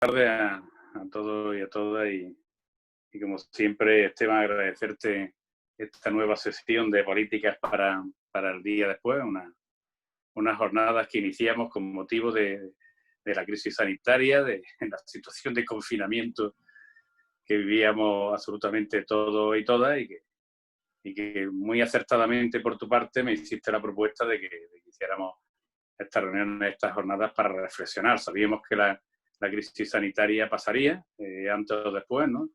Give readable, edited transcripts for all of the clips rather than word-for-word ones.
Tardes a todos y a todas y como siempre, Esteban, agradecerte esta nueva sesión de políticas para el día después, unas jornadas que iniciamos con motivo de la crisis sanitaria, de la situación de confinamiento que vivíamos absolutamente todos y todas y que muy acertadamente por tu parte me hiciste la propuesta de que hiciéramos estas reuniones, estas jornadas para reflexionar. Sabíamos que la crisis sanitaria pasaría antes o después, ¿no?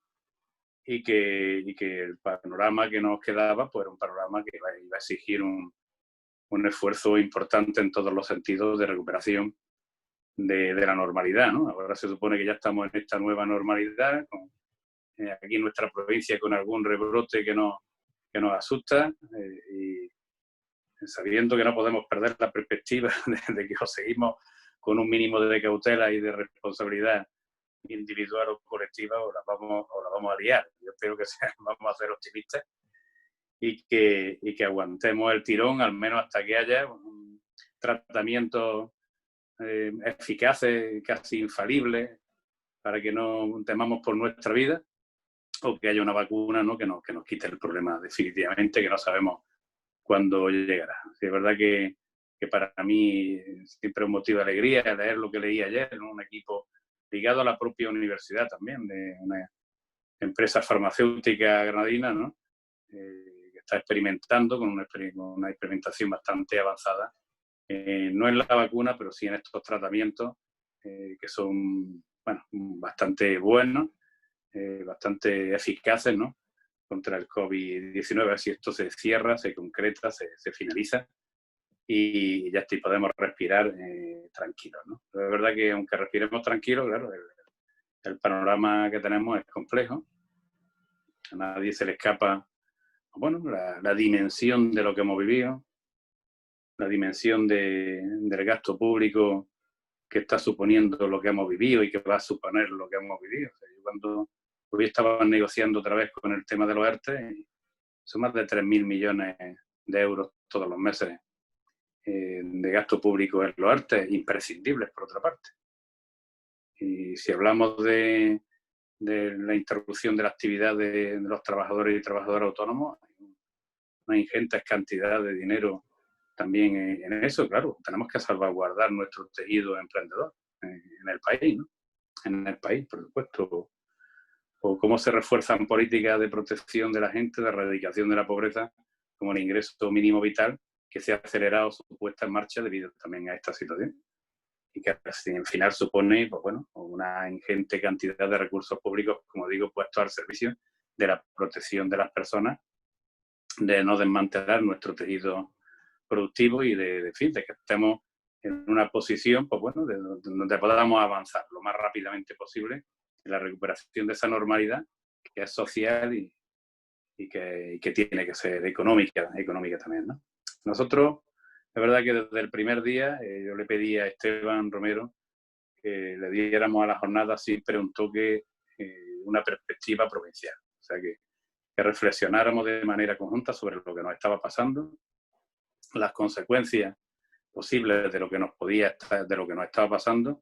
Y que el panorama que nos quedaba pues era un panorama que iba a exigir un esfuerzo importante en todos los sentidos de recuperación de la normalidad, ¿no? Ahora se supone que ya estamos en esta nueva normalidad, aquí en nuestra provincia con algún rebrote que nos asusta y sabiendo que no podemos perder la perspectiva de que o seguimos con un mínimo de cautela y de responsabilidad individual o colectiva o la vamos a liar. Yo espero que vamos a ser optimistas y que aguantemos el tirón, al menos hasta que haya un tratamiento eficaces, casi infalibles, para que no temamos por nuestra vida, o que haya una vacuna, ¿no? que nos quite el problema definitivamente, que no sabemos cuándo llegará. Sí, es verdad que para mí siempre es un motivo de alegría leer lo que leí ayer, ¿no? Un equipo ligado a la propia universidad también, de una empresa farmacéutica granadina, ¿no? Que está experimentando con una experimentación bastante avanzada, no en la vacuna, pero sí en estos tratamientos que son bastante buenos, bastante eficaces, ¿no? Contra el COVID-19, a ver si esto se cierra, se concreta, se finaliza y ya podemos respirar tranquilos, ¿no? Pero es verdad que aunque respiremos tranquilos, claro, el panorama que tenemos es complejo. A nadie se le escapa, bueno, la dimensión de lo que hemos vivido, la dimensión del gasto público que está suponiendo lo que hemos vivido y que va a suponer lo que hemos vivido. O sea, yo cuando hoy estaba negociando otra vez con el tema de los ERTE, son más de 3.000 millones de euros todos los meses de gasto público en los ERTE, imprescindibles por otra parte. Y si hablamos de la interrupción de la actividad de los trabajadores y trabajadoras autónomos, hay una ingente cantidad de dinero también en eso. Claro, tenemos que salvaguardar nuestro tejido emprendedor en el país, ¿no? En el país, por supuesto. O cómo se refuerzan políticas de protección de la gente, de erradicación de la pobreza, como el ingreso mínimo vital, que se ha acelerado su puesta en marcha debido también a esta situación. Y que al final supone, pues bueno, una ingente cantidad de recursos públicos, como digo, puestos al servicio de la protección de las personas, de no desmantelar nuestro tejido productivo y de que estemos en una posición, pues bueno, donde podamos avanzar lo más rápidamente posible en la recuperación de esa normalidad que es social y que tiene que ser económica también, ¿no? Nosotros, es verdad que desde el primer día yo le pedí a Esteban Romero que le diéramos a la jornada siempre un toque, una perspectiva provincial. O sea, que reflexionáramos de manera conjunta sobre lo que nos estaba pasando, las consecuencias posibles de lo que nos estaba pasando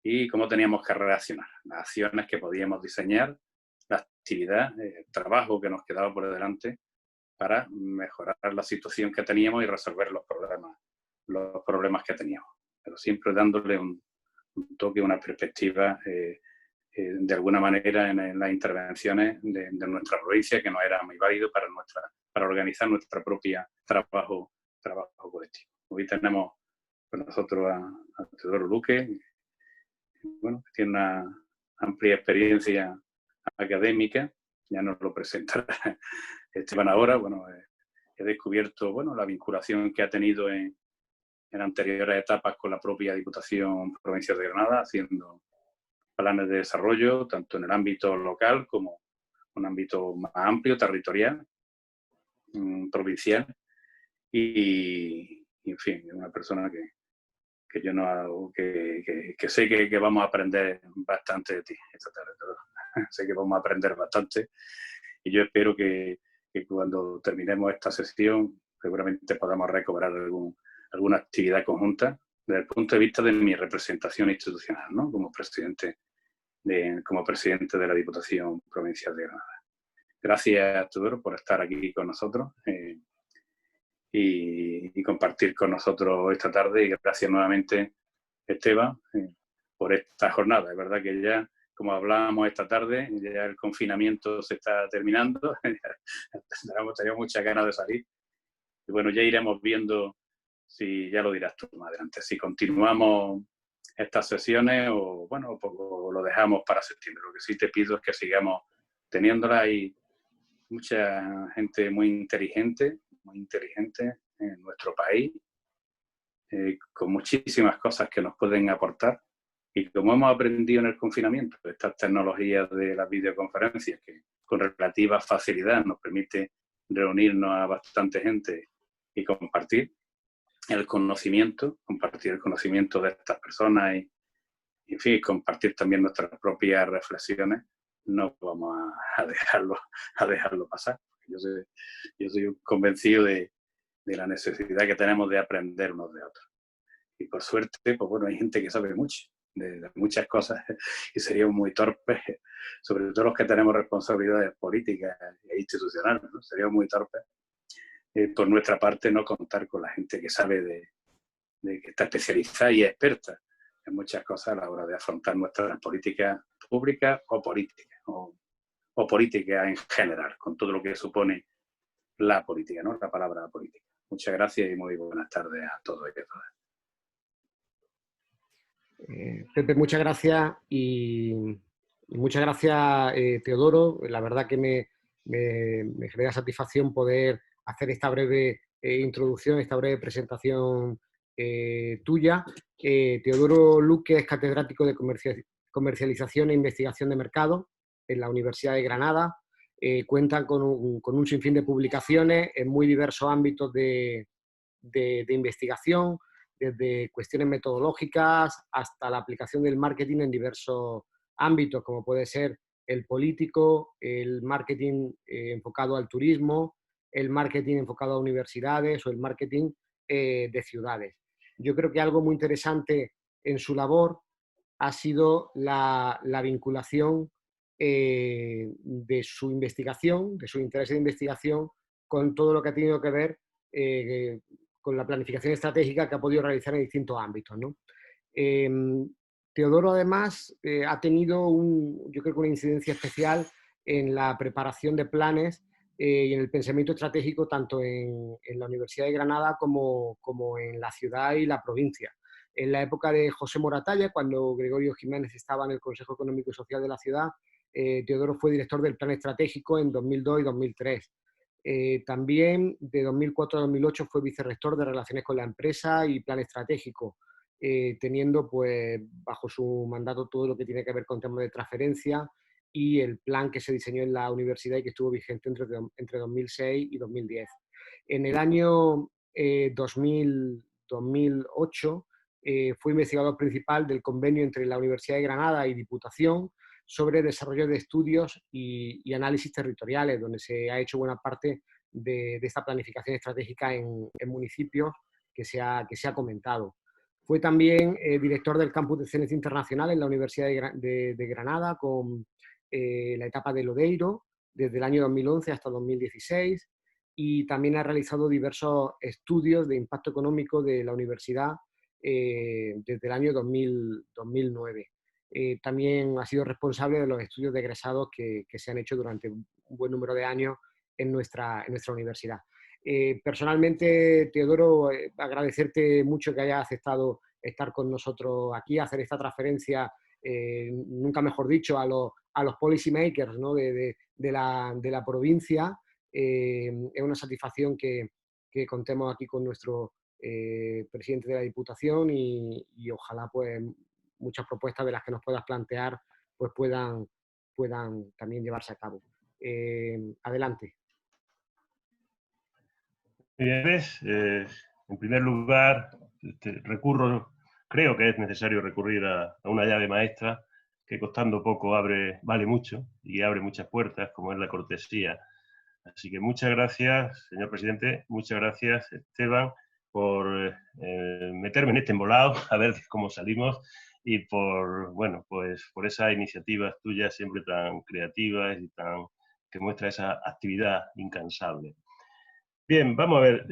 y cómo teníamos que reaccionar, las acciones que podíamos diseñar, la actividad, el trabajo que nos quedaba por delante para mejorar la situación que teníamos y resolver los problemas que teníamos. Pero siempre dándole un toque, una perspectiva, de alguna manera en las intervenciones de nuestra provincia, que no era muy válido para organizar nuestra propia trabajo colectivo. Hoy tenemos con nosotros a Teodoro Luque, bueno, que tiene una amplia experiencia académica, ya nos lo presentará Esteban ahora. Bueno, he descubierto, bueno, la vinculación que ha tenido en anteriores etapas con la propia Diputación Provincial de Granada, haciendo planes de desarrollo, tanto en el ámbito local como un ámbito más amplio, territorial, provincial, y en fin, es una persona que yo no hago, que sé que vamos a aprender bastante de ti esta tarde. Sé que vamos a aprender bastante y yo espero que cuando terminemos esta sesión seguramente podamos recobrar alguna actividad conjunta desde el punto de vista de mi representación institucional, ¿no? Como presidente como presidente de la Diputación Provincial de Granada. Gracias, Teodoro, por estar aquí con nosotros y compartir con nosotros esta tarde. Y gracias nuevamente, Esteban, por esta jornada. Es verdad que ya, como hablábamos esta tarde, ya el confinamiento se está terminando. Tenemos muchas ganas de salir. Y bueno, ya iremos viendo, si ya lo dirás tú más adelante, si continuamos estas sesiones o bueno, o lo dejamos para septiembre. Lo que sí te pido es que sigamos teniéndolas. Hay mucha gente muy inteligente en nuestro país, con muchísimas cosas que nos pueden aportar. Y como hemos aprendido en el confinamiento, estas tecnologías de las videoconferencias, que con relativa facilidad nos permite reunirnos a bastante gente y compartir el conocimiento, de estas personas y en fin, compartir también nuestras propias reflexiones, no vamos a dejarlo pasar. Yo soy convencido de la necesidad que tenemos de aprender unos de otros. Y por suerte, pues bueno, hay gente que sabe mucho de muchas cosas y seríamos muy torpes, sobre todo los que tenemos responsabilidades políticas e institucionales, ¿no? Seríamos muy torpes por nuestra parte no contar con la gente que sabe que está especializada y experta en muchas cosas a la hora de afrontar nuestras políticas públicas o políticas en general, con todo lo que supone la política, ¿no? La palabra política. Muchas gracias y muy buenas tardes a todos y a todas. Pepe, muchas gracias y muchas gracias, Teodoro. La verdad que me genera satisfacción poder hacer esta breve introducción, esta breve presentación tuya. Teodoro Luque es catedrático de comercialización e investigación de mercado en la Universidad de Granada. Cuentan con un sinfín de publicaciones en muy diversos ámbitos de investigación, desde cuestiones metodológicas hasta la aplicación del marketing en diversos ámbitos, como puede ser el político, el marketing enfocado al turismo, el marketing enfocado a universidades o el marketing de ciudades. Yo creo que algo muy interesante en su labor ha sido la vinculación de su investigación, de su interés de investigación, con todo lo que ha tenido que ver con la planificación estratégica que ha podido realizar en distintos ámbitos, ¿no? Teodoro, además, ha tenido yo creo que una incidencia especial en la preparación de planes y en el pensamiento estratégico tanto en la Universidad de Granada como en la ciudad y la provincia. En la época de José Moratalla, cuando Gregorio Jiménez estaba en el Consejo Económico y Social de la ciudad, Teodoro fue director del Plan Estratégico en 2002 y 2003. También de 2004 a 2008 fue vicerrector de Relaciones con la Empresa y Plan Estratégico, teniendo pues bajo su mandato todo lo que tiene que ver con temas de transferencia y el plan que se diseñó en la universidad y que estuvo vigente entre 2006 y 2010. En el año 2008 fue investigador principal del convenio entre la Universidad de Granada y Diputación sobre desarrollo de estudios y análisis territoriales, donde se ha hecho buena parte de esta planificación estratégica en municipios que se ha comentado. Fue también director del Campus de Excelencia Internacional en la Universidad de Granada con la etapa de Lodeiro, desde el año 2011 hasta 2016, y también ha realizado diversos estudios de impacto económico de la universidad desde el año 2009. También ha sido responsable de los estudios de egresados que se han hecho durante un buen número de años en nuestra universidad. Personalmente, Teodoro, agradecerte mucho que hayas aceptado estar con nosotros aquí, hacer esta transferencia, nunca mejor dicho, a los policy makers, ¿no? de la provincia. Es una satisfacción que contemos aquí con nuestro presidente de la Diputación y ojalá pues muchas propuestas de las que nos puedas plantear pues puedan también llevarse a cabo. Adelante. En primer lugar, creo que es necesario recurrir a una llave maestra que costando poco vale mucho y abre muchas puertas, como es la cortesía. Así que muchas gracias, señor presidente, muchas gracias, Esteban, por meterme en este embolado, a ver cómo salimos. y por, bueno, pues por esas iniciativas tuyas siempre tan creativas y que muestra esa actividad incansable. Bien, vamos a ver.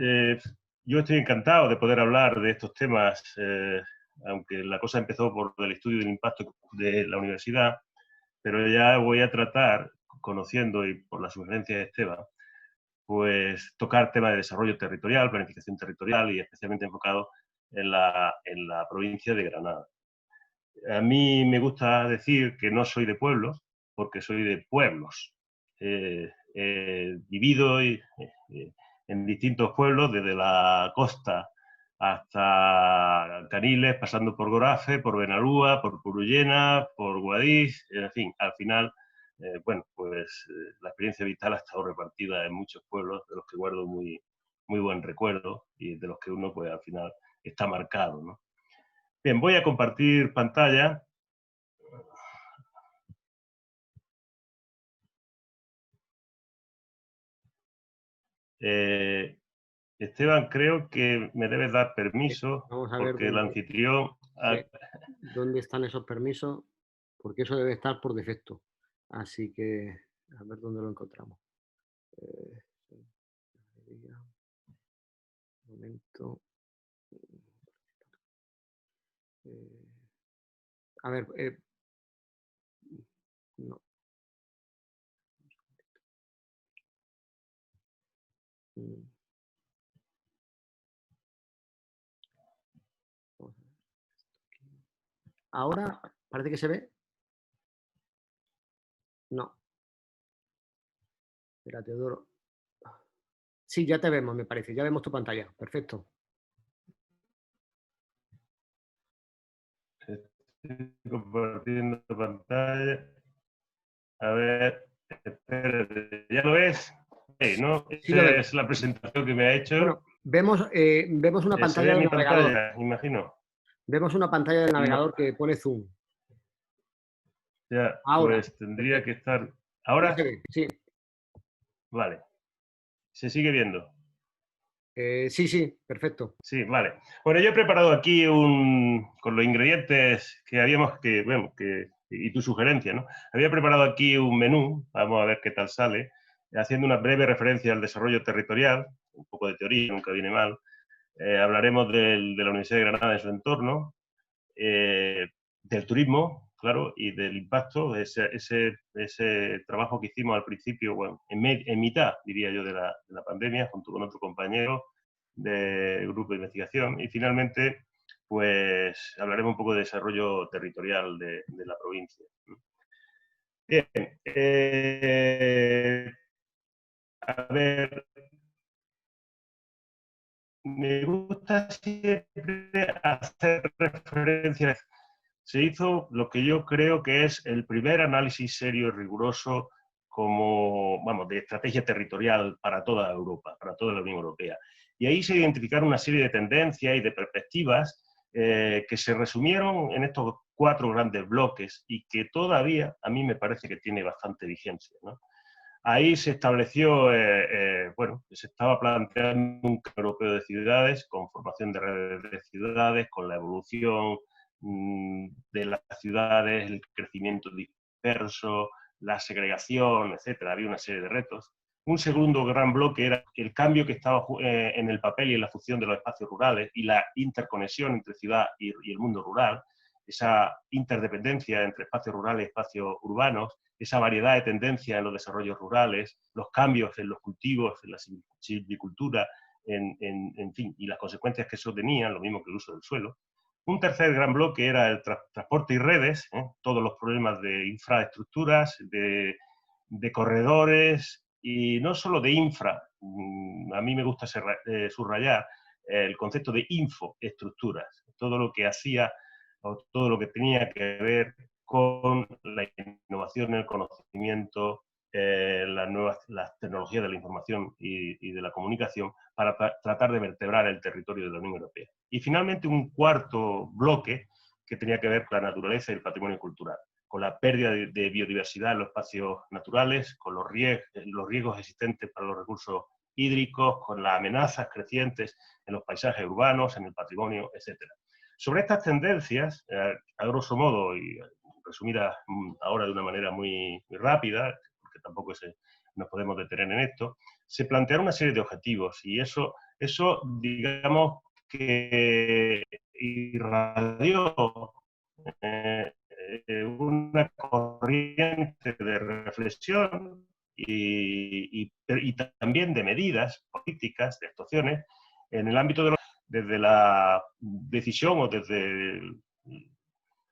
Yo estoy encantado de poder hablar de estos temas, aunque la cosa empezó por el estudio del impacto de la universidad, pero ya voy a tratar, conociendo y por la sugerencia de Esteban, pues tocar temas de desarrollo territorial, planificación territorial y especialmente enfocado en la provincia de Granada. A mí me gusta decir que no soy de pueblos, porque soy de pueblos. Vivido en distintos pueblos, desde la costa hasta Caniles, pasando por Gorafe, por Benalúa, por Purullena, por Guadix, en fin, al final, bueno, pues la experiencia vital ha estado repartida en muchos pueblos, de los que guardo muy, muy buen recuerdo y de los que uno, pues al final, está marcado, ¿no? Bien, voy a compartir pantalla. Esteban, creo que me debes dar permiso, vamos a ver porque el anfitrión... dónde están esos permisos, porque eso debe estar por defecto. Así que, a ver dónde lo encontramos. Un momento. A ver, no. Ahora parece que se ve. No. Espera, Teodoro. Sí, ya te vemos, me parece. Ya vemos tu pantalla. Perfecto. Estoy compartiendo pantalla. A ver, espérate, ¿ya lo ves? ¿No? Sí, lo Esta vemos. es la presentación que me ha hecho. Bueno, vemos una ¿Se pantalla ve del mi navegador. pantalla? Imagino. Vemos una pantalla del navegador que pone zoom. Ya, Ahora. pues tendría Perfecto. que estar... Ya se ¿Ahora? ve, sí. Vale. ¿Se sigue viendo? Sí, sí, perfecto. Sí, vale. Bueno, yo he preparado aquí con los ingredientes que habíamos, y tu sugerencia, ¿no? Había preparado aquí un menú, vamos a ver qué tal sale, haciendo una breve referencia al desarrollo territorial, un poco de teoría, nunca viene mal. Hablaremos de la Universidad de Granada en su entorno, del turismo, claro, y del impacto, ese trabajo que hicimos al principio, bueno, en mitad, diría yo, de la pandemia, junto con otro compañero del grupo de investigación. Y finalmente, pues hablaremos un poco de desarrollo territorial de la provincia. Bien, a ver, me gusta siempre hacer referencias. Se hizo lo que yo creo que es el primer análisis serio y riguroso de estrategia territorial para toda Europa, para toda la Unión Europea. Y ahí se identificaron una serie de tendencias y de perspectivas que se resumieron en estos 4 grandes bloques y que todavía a mí me parece que tiene bastante vigencia, ¿no? Ahí se estableció, se estaba planteando un plan europeo de ciudades, con formación de redes de ciudades, con la evolución de las ciudades, el crecimiento disperso, la segregación, etcétera. Había una serie de retos. Un segundo gran bloque era el cambio que estaba en el papel y en la función de los espacios rurales y la interconexión entre ciudad y el mundo rural, esa interdependencia entre espacios rurales y espacios urbanos, esa variedad de tendencias en los desarrollos rurales, los cambios en los cultivos, en la silvicultura, en fin, y las consecuencias que eso tenía, lo mismo que el uso del suelo. Un tercer gran bloque era el transporte y redes, todos los problemas de infraestructuras, de corredores, y no solo de infra. A mí me gusta subrayar el concepto de infoestructuras, todo lo que hacía o todo lo que tenía que ver con la innovación, el conocimiento, las tecnologías de la información y de la comunicación para tratar de vertebrar el territorio de la Unión Europea. Y finalmente un cuarto bloque que tenía que ver con la naturaleza y el patrimonio cultural, con la pérdida de biodiversidad en los espacios naturales, con los riesgos existentes para los recursos hídricos, con las amenazas crecientes en los paisajes urbanos, en el patrimonio, etc. Sobre estas tendencias, a grosso modo, y resumidas ahora de una manera muy rápida, porque tampoco nos podemos detener en esto, se plantearon una serie de objetivos y eso digamos, que irradió una corriente de reflexión y también de medidas políticas, de actuaciones, en el ámbito desde la decisión o desde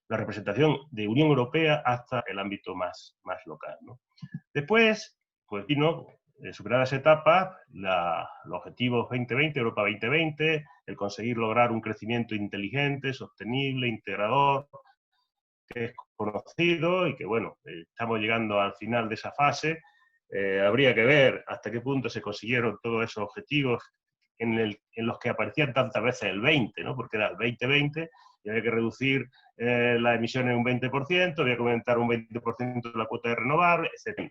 la representación de Unión Europea hasta el ámbito más local, ¿no? Después, pues vino, superada esa etapa, los objetivos 2020, Europa 2020, el conseguir lograr un crecimiento inteligente, sostenible, integrador, que es conocido y que, bueno, estamos llegando al final de esa fase. Habría que ver hasta qué punto se consiguieron todos esos objetivos en los que aparecían tantas veces el 20, ¿no? Porque era el 2020 y había que reducir las emisiones un 20%, había que aumentar un 20% la cuota de renovables, etc.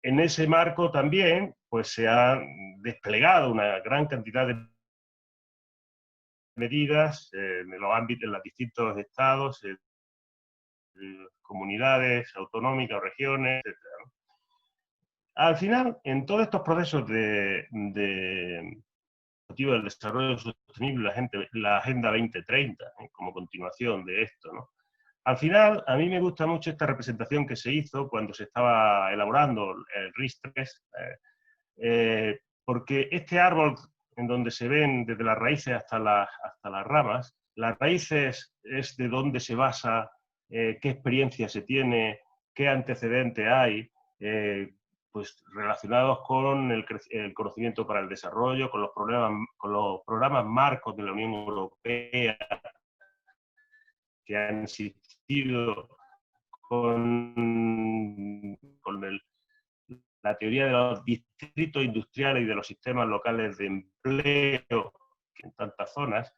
En ese marco también pues, se ha desplegado una gran cantidad de medidas en los ámbitos, en los distintos estados, comunidades autonómicas, regiones, etc. Al final, en todos estos procesos de objetivo del desarrollo sostenible, la Agenda 2030, como continuación de esto, ¿no? Al final, a mí me gusta mucho esta representación que se hizo cuando se estaba elaborando el RIS-3, porque este árbol en donde se ven desde las raíces hasta las ramas, las raíces es de dónde se basa, qué experiencia se tiene, qué antecedente hay, pues relacionados con el conocimiento para el desarrollo, con los programas marcos de la Unión Europea que han existido, con la teoría de los distritos industriales y de los sistemas locales de empleo en tantas zonas.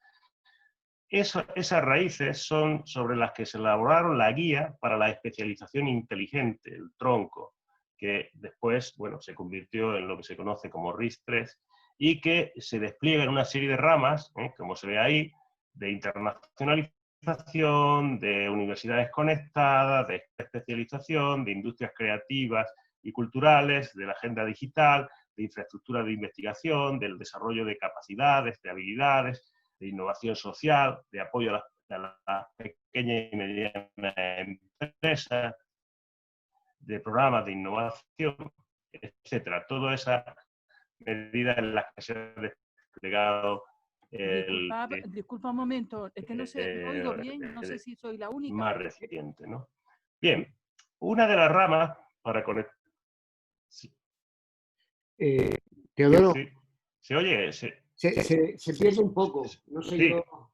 Esas raíces son sobre las que se elaboraron la guía para la especialización inteligente, el tronco, que después, bueno, se convirtió en lo que se conoce como RIS-3 y que se despliega en una serie de ramas, como se ve ahí, de internacionalización, de universidades conectadas, de especialización, de industrias creativas y culturales, de la agenda digital, de infraestructura de investigación, del desarrollo de capacidades, de habilidades, de innovación social, de apoyo a las pequeñas y medianas empresas, de programas de innovación, etcétera. Todas esas medidas en las que se ha desplegado disculpa un momento, es que no sé, no oigo bien, no sé si soy la única. Más reciente, ¿no? Bien, una de las ramas para conectar... Sí. Teodoro, Sí. ¿Se oye? Se pierde un poco, no sé, sí. Yo,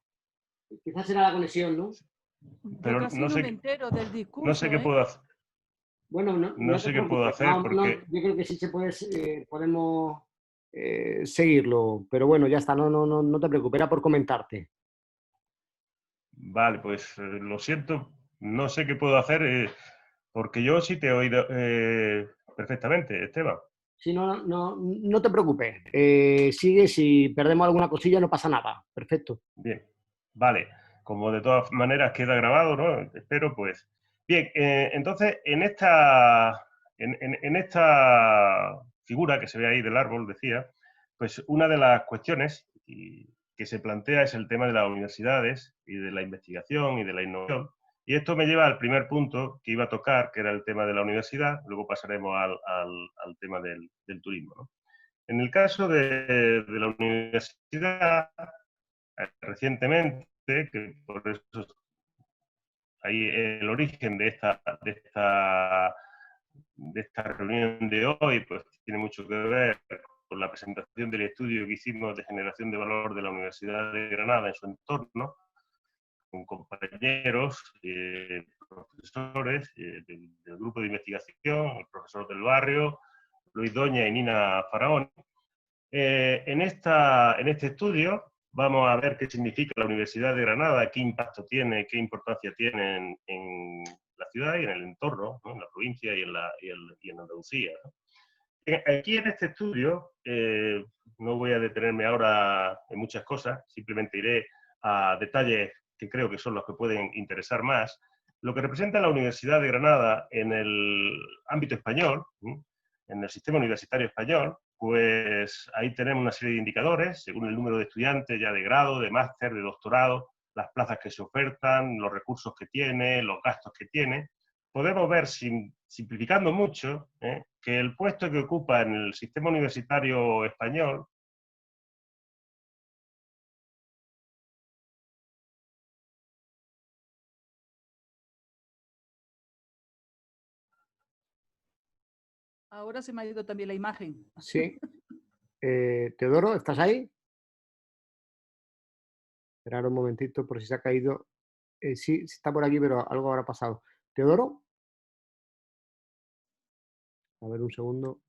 quizás será la conexión, ¿no? Pero casi no me entero del discurso. No sé qué puedo hacer. Bueno, no sé qué puedo hacer porque... yo creo que sí podemos seguirlo, pero bueno, ya está, no te preocupes, era por comentarte. Vale, pues lo siento, no sé qué puedo hacer, porque yo sí te he oído perfectamente, Esteban. Sí, no te preocupes. Sigue, si perdemos alguna cosilla no pasa nada. Perfecto. Bien, vale. Como de todas maneras queda grabado, ¿no? Espero, pues. Bien, entonces, en esta figura que se ve ahí del árbol, decía, pues una de las cuestiones que se plantea es el tema de las universidades y de la investigación y de la innovación. Y esto me lleva al primer punto que iba a tocar, que era el tema de la universidad. Luego pasaremos al tema del turismo, ¿no? En el caso de la universidad, recientemente, que por eso ahí el origen de esta reunión de hoy, pues tiene mucho que ver con la presentación del estudio que hicimos de generación de valor de la Universidad de Granada en su entorno, con compañeros, profesores del grupo de investigación, el profesor del barrio, Luis Doña y Nina Faraón. En este estudio vamos a ver qué significa la Universidad de Granada, qué impacto tiene, qué importancia tiene en la ciudad y en el entorno, ¿no? En la provincia y en Andalucía, ¿no? Aquí en este estudio, no voy a detenerme ahora en muchas cosas, simplemente iré a detalles que creo que son los que pueden interesar más. Lo que representa la Universidad de Granada en el ámbito español, en el sistema universitario español, pues ahí tenemos una serie de indicadores, según el número de estudiantes ya de grado, de máster, de doctorado, las plazas que se ofertan, los recursos que tiene, los gastos que tiene. Podemos ver, simplificando mucho, que el puesto que ocupa en el sistema universitario español Ahora se me ha ido también la imagen. Sí. Teodoro, ¿estás ahí? Esperar un momentito por si se ha caído. Sí, está por aquí, pero algo habrá pasado. ¿Teodoro? A ver, un segundo.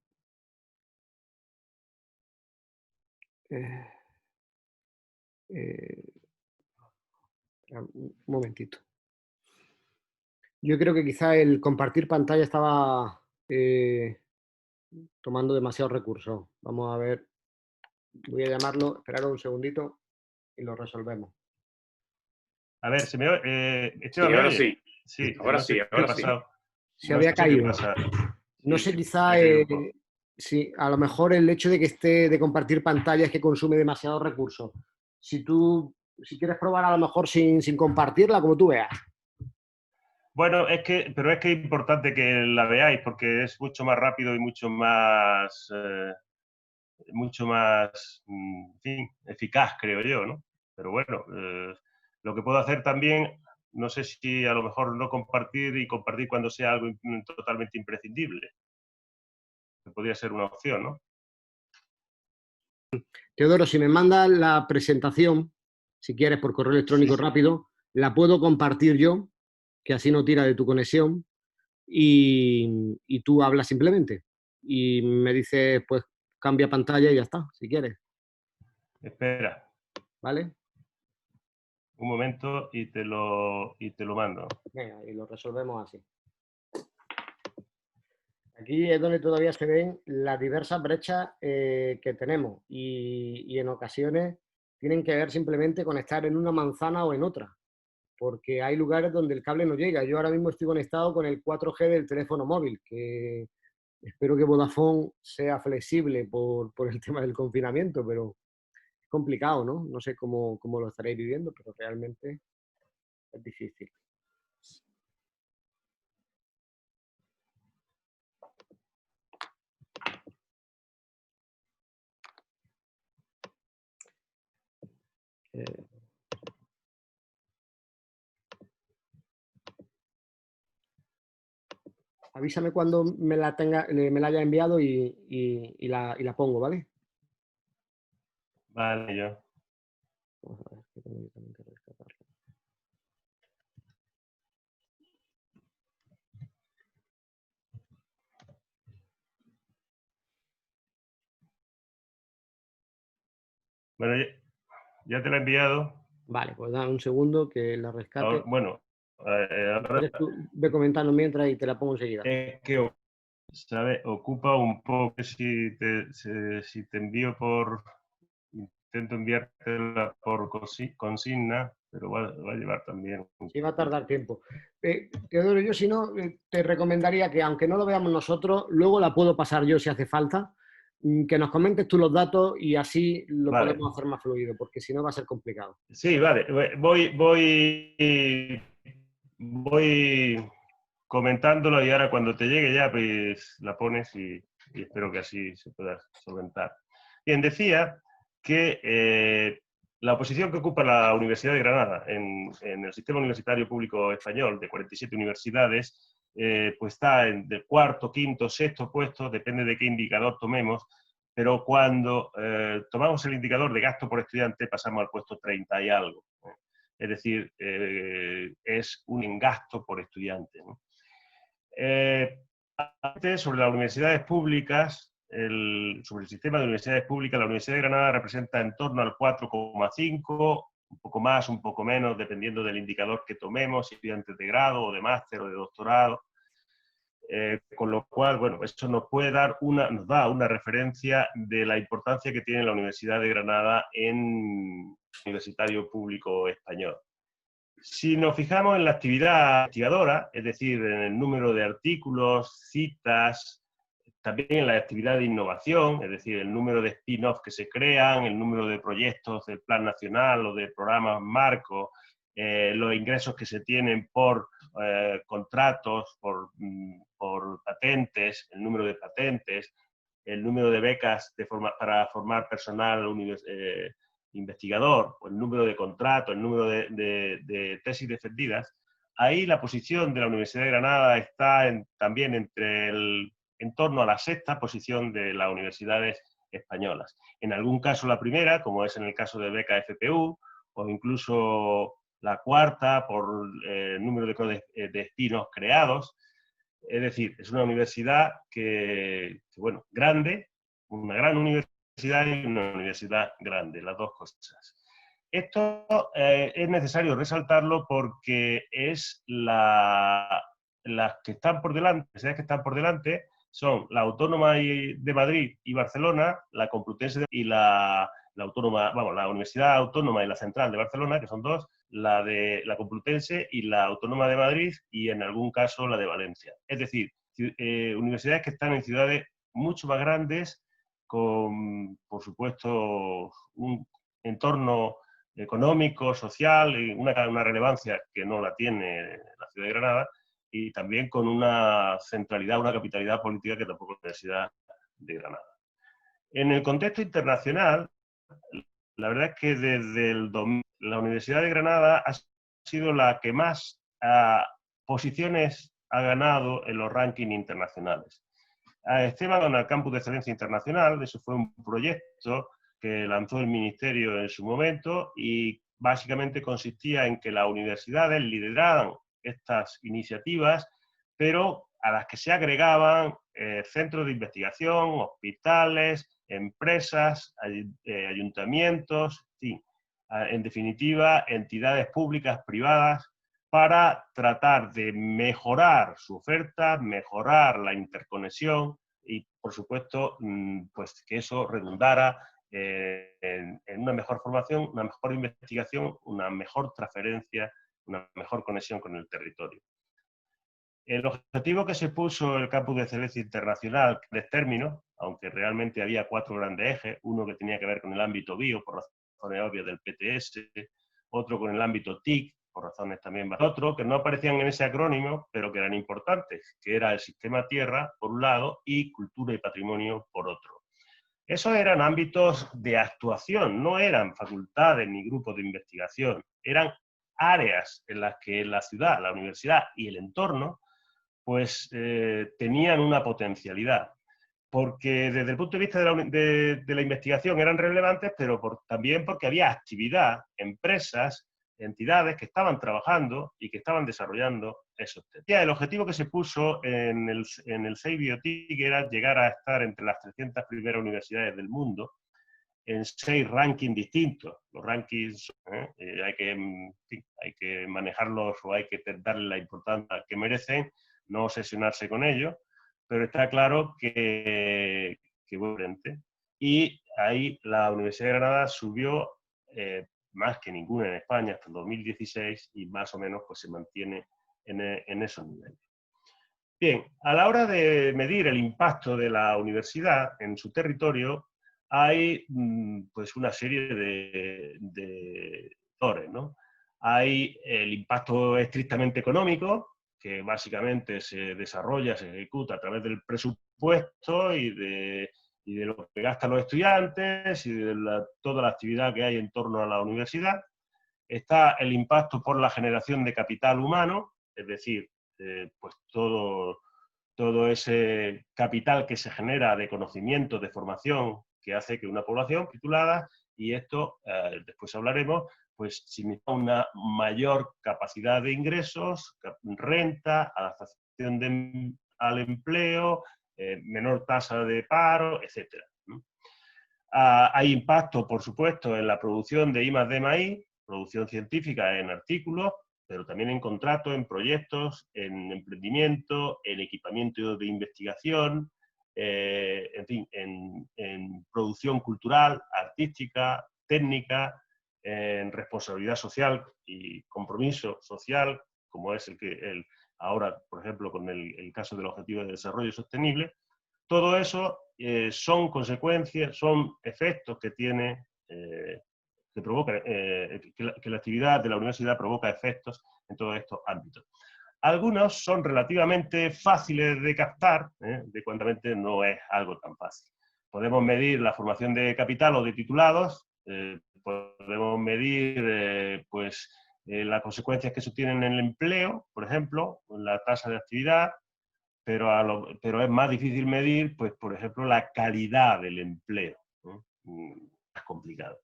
Un momentito. Yo creo que quizá el compartir pantalla estaba tomando demasiado recurso. Vamos a ver. Voy a llamarlo, esperar un segundito y lo resolvemos. A ver, ¿se me oye? Sí, ahora sí. Sí, Ahora no sé sí, qué ha ahora sí. pasado. Se había caído. No sé, quizá sí, a lo mejor el hecho de que esté de compartir pantalla es que consume demasiados recursos. Si quieres probar a lo mejor sin compartirla, como tú veas. Bueno, pero es que es importante que la veáis porque es mucho más rápido y mucho más, en fin, eficaz, creo yo, ¿no? Pero bueno, lo que puedo hacer también, no sé si a lo mejor no compartir y compartir cuando sea algo totalmente imprescindible. Podría ser una opción, ¿no? Teodoro, si me mandas la presentación, si quieres, por correo electrónico rápido, la puedo compartir yo, que así no tira de tu conexión, y tú hablas simplemente. Y me dices, pues, cambia pantalla y ya está, si quieres. Espera. ¿Vale? Un momento y te lo mando. Venga, y lo resolvemos así. Aquí es donde todavía se ven las diversas brechas que tenemos y en ocasiones tienen que ver simplemente con estar en una manzana o en otra, porque hay lugares donde el cable no llega. Yo ahora mismo estoy conectado con el 4G del teléfono móvil, que espero que Vodafone sea flexible por el tema del confinamiento, pero es complicado, ¿no? No sé cómo lo estaréis viviendo, pero realmente es difícil. Avísame cuando me la haya enviado y la pongo, ¿vale? Vale, yo. Vamos a ver, que tengo yo también que rescatarlo. Bueno, ya te lo he enviado. Vale, pues da un segundo que la rescate. Ahora, bueno, ahora, tú ve comentando mientras y te la pongo enseguida. es que, ¿sabes? Ocupa un poco si te envío intento enviártela por consigna, pero va a llevar también. Sí, va a tardar tiempo. Teodoro, yo si no, te recomendaría que aunque no lo veamos nosotros, luego la puedo pasar yo si hace falta, que nos comentes tú los datos y así lo podemos hacer más fluido, porque si no va a ser complicado. Sí, vale. Voy comentándolo y ahora cuando te llegue ya pues la pones y espero que así se pueda solventar. Bien, decía que la posición que ocupa la Universidad de Granada en el sistema universitario público español de 47 universidades, pues está en el cuarto, quinto, sexto puesto, depende de qué indicador tomemos, pero cuando tomamos el indicador de gasto por estudiante pasamos al puesto 30 y algo. Es decir, es un gasto por estudiante, ¿no? Sobre las universidades públicas, sobre el sistema de universidades públicas, la Universidad de Granada representa en torno al 4,5, un poco más, un poco menos, dependiendo del indicador que tomemos, estudiantes de grado o de máster o de doctorado. Con lo cual, bueno, esto nos da una referencia de la importancia que tiene la Universidad de Granada en universitario público español. Si nos fijamos en la actividad investigadora, es decir, en el número de artículos, citas, también en la actividad de innovación, es decir, el número de spin-off que se crean, el número de proyectos del Plan Nacional o de programas marco, los ingresos que se tienen por contratos, por patentes, el número de patentes, el número de becas para formar personal investigador, o el número de contratos, el número de tesis defendidas, ahí la posición de la Universidad de Granada está también en torno a la sexta posición de las universidades españolas. En algún caso la primera, como es en el caso de beca FPU, o incluso la cuarta por el número de destinos creados. Es decir, es una universidad bueno, grande, una gran universidad y una universidad grande, las dos cosas. Esto es necesario resaltarlo porque es las que están por delante, las universidades que están por delante son la Autónoma de Madrid y Barcelona, la Complutense y la Universidad Autónoma y la Central de Barcelona, que son dos, la de la Complutense y la Autónoma de Madrid, y en algún caso la de Valencia. Es decir, universidades que están en ciudades mucho más grandes, con, por supuesto, un entorno económico, social, y una relevancia que no la tiene la ciudad de Granada, y también con una centralidad, una capitalidad política que tampoco es la Universidad de Granada. En el contexto internacional, la verdad es que desde el 2000, la Universidad de Granada ha sido la que más posiciones ha ganado en los rankings internacionales. Esteban al Campus de Excelencia Internacional, eso fue un proyecto que lanzó el Ministerio en su momento y básicamente consistía en que las universidades lideraran estas iniciativas, pero a las que se agregaban centros de investigación, hospitales, empresas, ayuntamientos, en definitiva, entidades públicas, privadas, para tratar de mejorar su oferta, mejorar la interconexión y, por supuesto, pues que eso redundara en una mejor formación, una mejor investigación, una mejor transferencia, una mejor conexión con el territorio. El objetivo que se puso el Campus de Excelencia Internacional, de términos, aunque realmente había 4 grandes ejes, uno que tenía que ver con el ámbito bio, por razones obvias del PTS, otro con el ámbito TIC, por razones también, otro que no aparecían en ese acrónimo, pero que eran importantes, que era el sistema tierra, por un lado, y cultura y patrimonio, por otro. Esos eran ámbitos de actuación, no eran facultades ni grupos de investigación, eran áreas en las que la ciudad, la universidad y el entorno pues tenían una potencialidad, porque desde el punto de vista de la investigación eran relevantes, pero también porque había actividad, empresas, entidades que estaban trabajando y que estaban desarrollando esos temas. El objetivo que se puso en el CEIBioTIC era llegar a estar entre las 300 primeras universidades del mundo en 6 rankings distintos. Los rankings hay que manejarlos o hay que darle la importancia que merecen, no obsesionarse con ellos, pero está claro que y ahí la Universidad de Granada subió más que ninguna en España hasta el 2016 y más o menos pues se mantiene en esos niveles. Bien, a la hora de medir el impacto de la universidad en su territorio hay pues una serie de factores, ¿no? Hay el impacto estrictamente económico, que básicamente se desarrolla, se ejecuta a través del presupuesto y de lo que gastan los estudiantes y de toda la actividad que hay en torno a la universidad. Está el impacto por la generación de capital humano, es decir, pues todo ese capital que se genera de conocimiento, de formación, que hace que una población titulada, y esto después hablaremos, pues significa una mayor capacidad de ingresos, renta, adaptación al empleo, menor tasa de paro, etc. Hay impacto, por supuesto, en la producción de I+D+I, producción científica en artículos, pero también en contratos, en proyectos, en emprendimiento, en equipamiento de investigación, en fin, en producción cultural, artística, técnica, en responsabilidad social y compromiso social, como es ahora, por ejemplo, con el caso del Objetivo de Desarrollo Sostenible. Todo eso son consecuencias, son efectos que tiene, que provoca, que la actividad de la universidad provoca efectos en todos estos ámbitos. Algunos son relativamente fáciles de captar, de cuantamente no es algo tan fácil. Podemos medir la formación de capital o de titulados, podemos medir las consecuencias que eso tiene en el empleo, por ejemplo, en la tasa de actividad, pero es más difícil medir, pues, por ejemplo, la calidad del empleo, ¿no? Es complicado.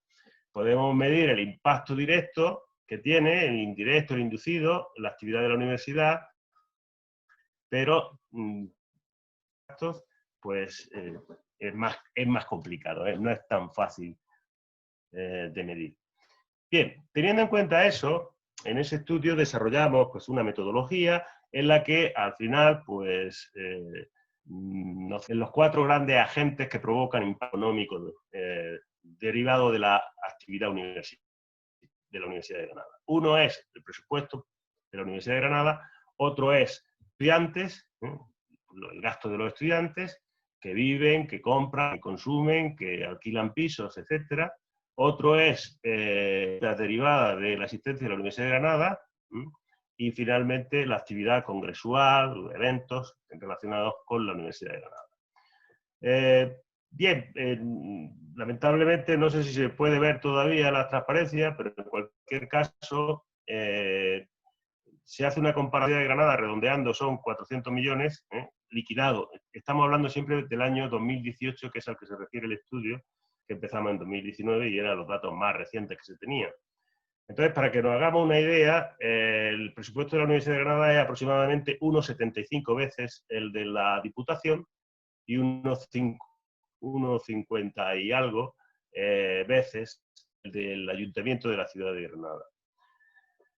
Podemos medir el impacto directo que tiene, el indirecto, el inducido, la actividad de la universidad, pero pues es más complicado, no es tan fácil de medir. Bien, teniendo en cuenta eso, en ese estudio desarrollamos pues, una metodología en la que al final, pues, en los 4 grandes agentes que provocan impacto económico derivado de la actividad de la Universidad de Granada. Uno es el presupuesto de la Universidad de Granada, otro es estudiantes, el gasto de los estudiantes, que viven, que compran, que consumen, que alquilan pisos, etc. Otro es la derivada de la existencia de la Universidad de Granada, y finalmente la actividad congresual, eventos relacionados con la Universidad de Granada. Bien, lamentablemente no sé si se puede ver todavía la transparencia, pero en cualquier caso se hace una comparación de Granada, redondeando son 400 millones, liquidado. Estamos hablando siempre del año 2018, que es al que se refiere el estudio, que empezamos en 2019 y eran los datos más recientes que se tenían. Entonces, para que nos hagamos una idea, el presupuesto de la Universidad de Granada es aproximadamente 1,75 veces el de la Diputación y 1,50 y algo veces el del Ayuntamiento de la ciudad de Granada.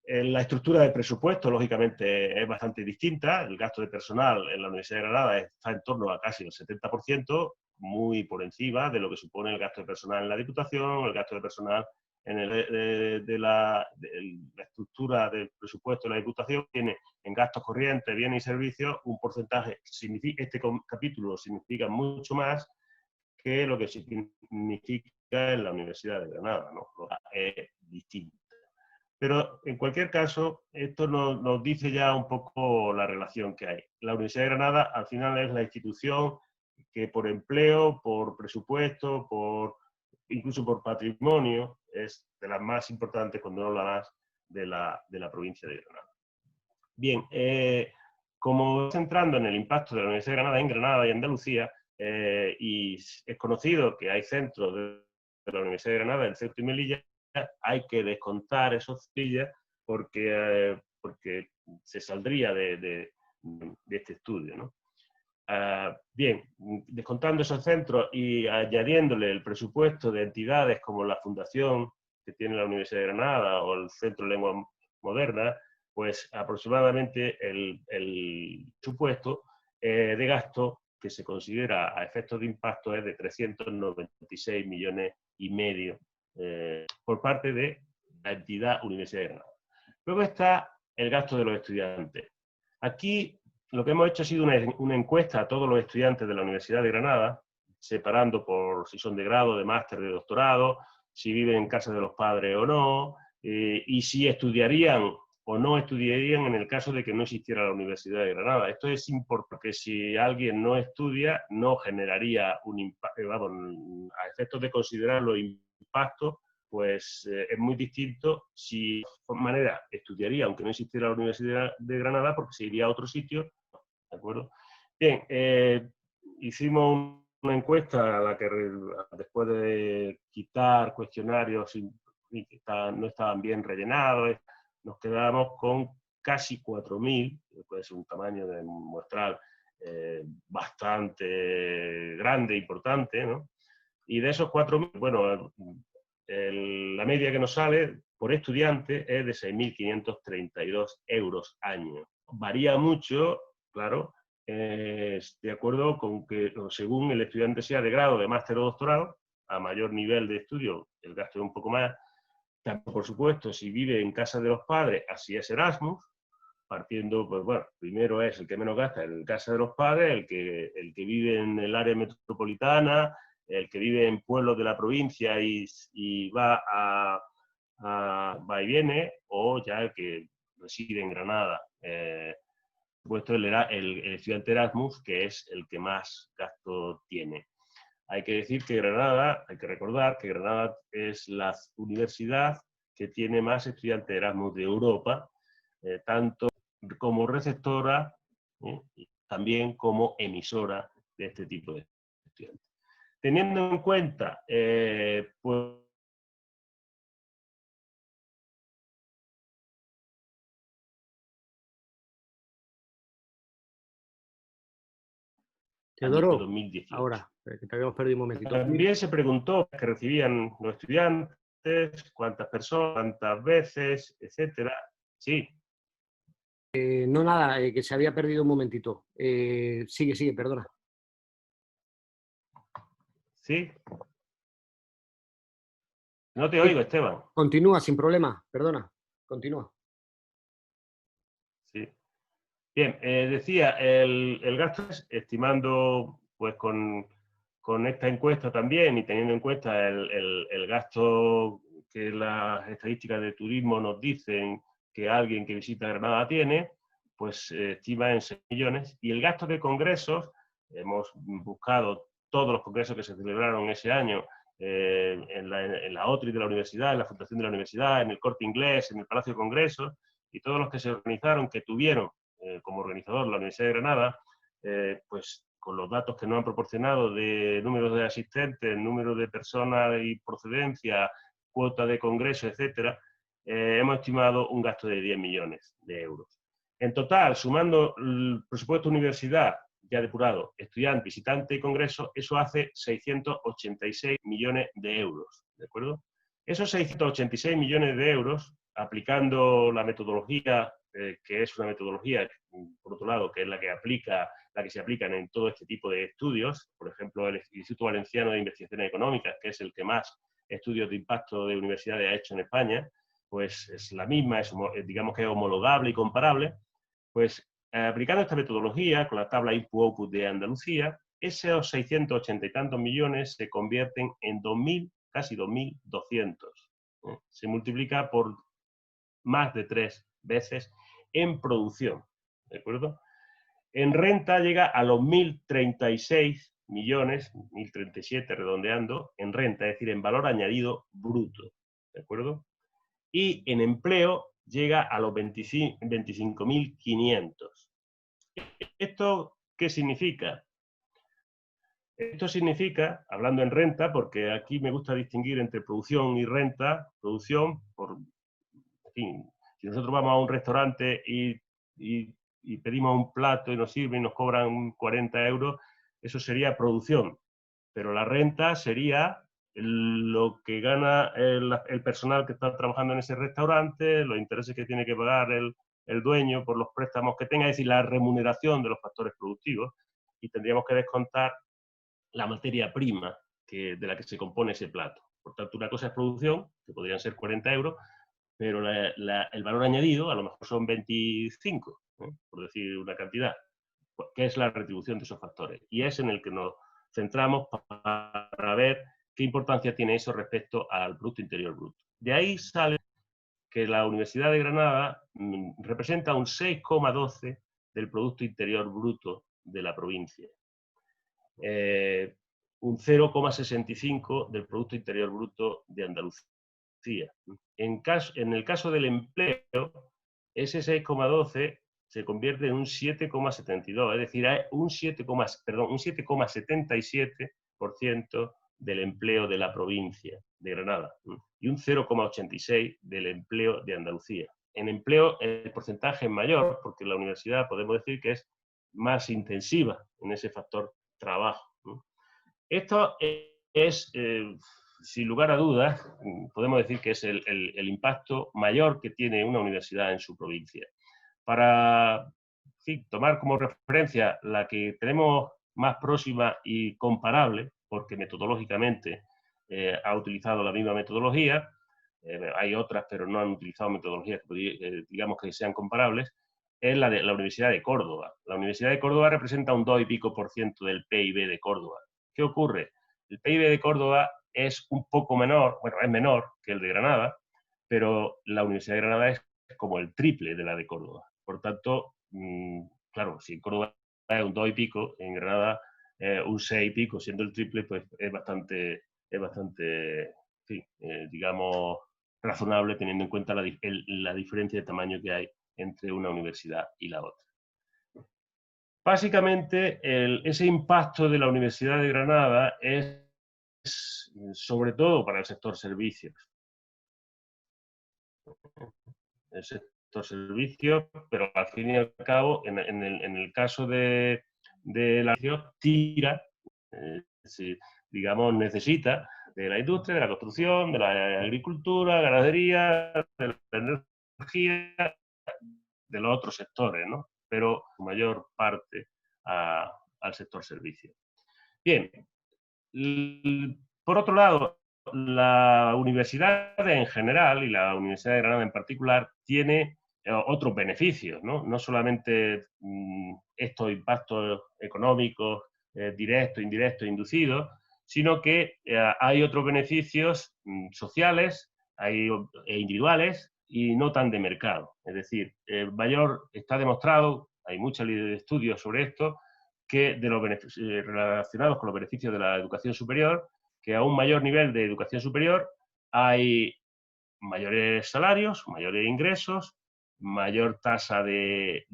La estructura del presupuesto, lógicamente, es bastante distinta. El gasto de personal en la Universidad de Granada está en torno a casi el 70%, muy por encima de lo que supone el gasto de personal en la Diputación, el gasto de personal en la estructura del presupuesto de la Diputación. Tiene en gastos corrientes, bienes y servicios, un porcentaje. Este capítulo significa mucho más que lo que significa en la Universidad de Granada, ¿no? Es distinto. Pero, en cualquier caso, esto nos dice ya un poco la relación que hay. La Universidad de Granada, al final, es la institución que por empleo, por presupuesto, incluso por patrimonio, es de las más importantes, cuando no la más, de la provincia de Granada. Bien, como centrando en el impacto de la Universidad de Granada en Granada y Andalucía, y es conocido que hay centros de la Universidad de Granada, el Ceuta y Melilla, hay que descontar esos Melilla porque se saldría de este estudio, ¿no? Bien, descontando esos centros y añadiéndole el presupuesto de entidades como la Fundación que tiene la Universidad de Granada o el Centro de Lengua Moderna, pues aproximadamente el presupuesto de gasto que se considera a efectos de impacto es de 396,5 millones por parte de la entidad Universidad de Granada. Luego está el gasto de los estudiantes. Aquí lo que hemos hecho ha sido una encuesta a todos los estudiantes de la Universidad de Granada, separando por si son de grado, de máster, de doctorado, si viven en casa de los padres o no, y si estudiarían o no estudiarían en el caso de que no existiera la Universidad de Granada. Esto es importante porque si alguien no estudia, no generaría un impacto, a efectos de considerar los impactos, pues es muy distinto si de manera estudiaría, aunque no existiera la Universidad de Granada, porque se iría a otro sitio, ¿de acuerdo? Bien, hicimos una encuesta a la que después de quitar cuestionarios que no estaban bien rellenados, nos quedamos con casi 4.000, puede ser un tamaño de muestral bastante grande, importante, ¿no? Y de esos 4.000, bueno, la media que nos sale por estudiante es de 6.532 euros año. Varía mucho, claro, de acuerdo con que según el estudiante sea de grado, de máster o doctorado, a mayor nivel de estudio el gasto es un poco más, por supuesto, si vive en casa de los padres, así es Erasmus, partiendo, pues bueno, primero es el que menos gasta en casa de los padres, el que vive en el área metropolitana, el que vive en pueblos de la provincia y va y viene, o ya el que reside en Granada. Puesto el estudiante Erasmus, que es el que más gasto tiene. Hay que decir que Granada, hay que recordar que Granada es la universidad que tiene más estudiantes Erasmus de Europa, tanto como receptora y también como emisora de este tipo de estudiantes. Teniendo en cuenta, pues, Teodoro, 2018. ahora, que te habíamos perdido un momentito. También se preguntó qué recibían los estudiantes, cuántas personas, cuántas veces, etcétera. Sí. No, nada, que se había perdido un momentito. Sigue, perdona. Sí. No te oigo, Esteban. Continúa, sin problema, perdona. Continúa. Sí. Bien, decía, el gasto es estimando, pues con esta encuesta también y teniendo en cuenta el gasto que las estadísticas de turismo nos dicen que alguien que visita Granada tiene, pues estima en 6 millones. Y el gasto de congresos, hemos buscado todos los congresos que se celebraron ese año en la OTRI de la universidad, en la Fundación de la Universidad, en el Corte Inglés, en el Palacio de Congresos, y todos los que se organizaron, que tuvieron como organizador la Universidad de Granada, pues con los datos que nos han proporcionado de números de asistentes, número de personas y procedencia, cuota de congreso, etcétera, hemos estimado un gasto de 10 millones de euros. En total, sumando el presupuesto universidad, ya depurado, estudiante, visitante y congreso, eso hace 686 millones de euros, ¿de acuerdo? Esos 686 millones de euros, aplicando la metodología, que es una metodología, por otro lado, que es la que se aplica en todo este tipo de estudios, por ejemplo, el Instituto Valenciano de Investigaciones Económicas, que es el que más estudios de impacto de universidades ha hecho en España, pues es la misma, digamos que es homologable y comparable. Pues aplicando esta metodología, con la tabla Input-Output de Andalucía, esos 680 y tantos millones se convierten en 2.000, casi 2.200. Se multiplica por más de 3 veces en producción, ¿de acuerdo? En renta llega a los 1.036 millones, 1.037 redondeando, en renta, es decir, en valor añadido bruto, ¿de acuerdo? Y en empleo llega a los 25.500. ¿Esto qué significa? Esto significa, hablando en renta, porque aquí me gusta distinguir entre producción y renta, producción, en fin, si nosotros vamos a un restaurante y pedimos un plato y nos sirven y nos cobran 40 euros, eso sería producción. Pero la renta sería lo que gana el personal que está trabajando en ese restaurante, los intereses que tiene que pagar el dueño por los préstamos que tenga, es decir, la remuneración de los factores productivos, y tendríamos que descontar la materia prima de la que se compone ese plato. Por tanto, una cosa es producción, que podrían ser 40 euros, pero el valor añadido a lo mejor son 25, por decir una cantidad, que es la retribución de esos factores. Y es en el que nos centramos para ver qué importancia tiene eso respecto al Producto Interior Bruto. De ahí sale que la Universidad de Granada representa un 6,12 del Producto Interior Bruto de la provincia. Un 0,65 del Producto Interior Bruto de Andalucía. En el caso del empleo, ese 6,12 se convierte en un 7,72, es decir, hay un 7,77% del empleo de la provincia de Granada y un 0,86 del empleo de Andalucía. En empleo el porcentaje es mayor porque la universidad podemos decir que es más intensiva en ese factor trabajo. Esto es, sin lugar a dudas, podemos decir que es el impacto mayor que tiene una universidad en su provincia. Para tomar como referencia la que tenemos más próxima y comparable, porque metodológicamente ha utilizado la misma metodología, hay otras, pero no han utilizado metodologías que digamos que sean comparables, es la de la Universidad de Córdoba. La Universidad de Córdoba representa un 2 y pico % del PIB de Córdoba. ¿Qué ocurre? El PIB de Córdoba es un poco menor, bueno, es menor que el de Granada, pero la Universidad de Granada es como el triple de la de Córdoba. Por tanto, claro, si en Córdoba es un 2 y pico, en Granada un 6 y pico, siendo el triple, pues es bastante sí, digamos, razonable teniendo en cuenta la diferencia de tamaño que hay entre una universidad y la otra. Básicamente, ese impacto de la Universidad de Granada es sobre todo para el sector servicios. El sector servicios, pero al fin y al cabo, en el caso de la tira, digamos, necesita de la industria, de la construcción, de la agricultura, ganadería, de la energía, de los otros sectores, ¿no? Pero su mayor parte al sector servicios. Bien, por otro lado, la universidad en general y la Universidad de Granada en particular tiene otros beneficios, ¿no? No solamente estos impactos económicos directos, indirectos, inducidos, sino que hay otros beneficios sociales e individuales y no tan de mercado. Es decir, está demostrado, hay muchos estudios sobre esto, que de los relacionados con los beneficios de la educación superior, que a un mayor nivel de educación superior hay mayores salarios, mayores ingresos, mayor tasa de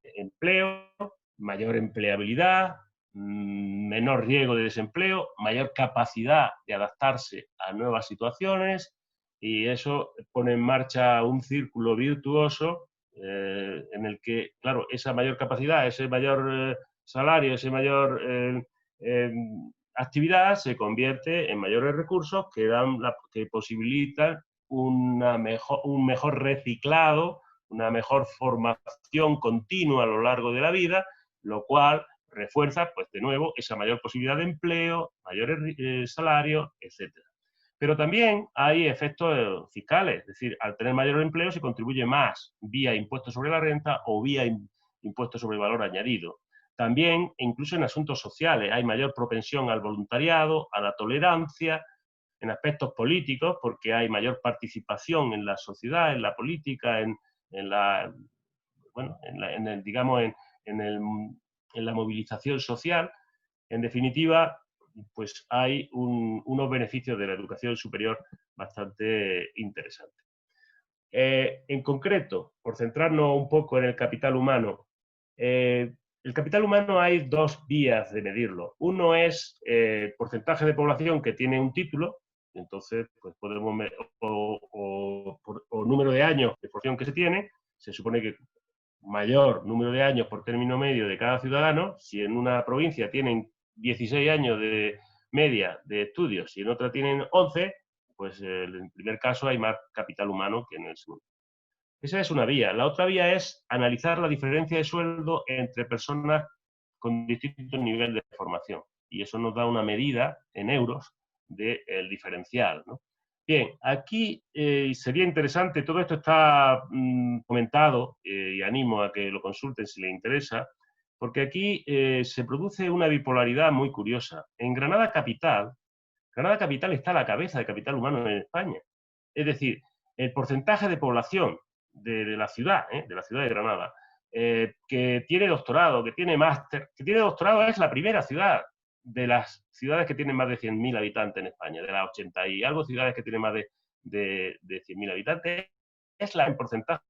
empleo, mayor empleabilidad, menor riesgo de desempleo, mayor capacidad de adaptarse a nuevas situaciones, y eso pone en marcha un círculo virtuoso en el que, claro, esa mayor capacidad, ese mayor salario, esa mayor actividad se convierte en mayores recursos que posibilitan un mejor reciclado, una mejor formación continua a lo largo de la vida, lo cual refuerza, pues de nuevo, esa mayor posibilidad de empleo, mayores salarios, etc. Pero también hay efectos fiscales, es decir, al tener mayor empleo se contribuye más vía impuestos sobre la renta o vía impuestos sobre el valor añadido. También, incluso en asuntos sociales, hay mayor propensión al voluntariado, a la tolerancia, en aspectos políticos, porque hay mayor participación en la sociedad, en la política, en la movilización social. En definitiva, pues hay unos beneficios de la educación superior bastante interesantes. En concreto, por centrarnos un poco en el capital humano, el capital humano hay dos vías de medirlo. Uno es el porcentaje de población que tiene un título, entonces pues podemos o número de años de formación que se tiene. Se supone que mayor número de años por término medio de cada ciudadano. Si en una provincia tienen 16 años de media de estudios y en otra tienen 11, pues en el primer caso hay más capital humano que en el segundo. Esa es una vía. La otra vía es analizar la diferencia de sueldo entre personas con distintos niveles de formación. Y eso nos da una medida en euros del diferencial, ¿no? Bien, aquí sería interesante, todo esto está comentado y animo a que lo consulten si les interesa, porque aquí se produce una bipolaridad muy curiosa. En Granada Capital está a la cabeza de capital humano en España. Es decir, el porcentaje de población de la ciudad de Granada, que tiene doctorado, que tiene máster, que tiene doctorado, es la primera ciudad de las ciudades que tienen más de 100.000 habitantes en España, de las 80 y algo ciudades que tienen más de 100.000 habitantes, es la en porcentaje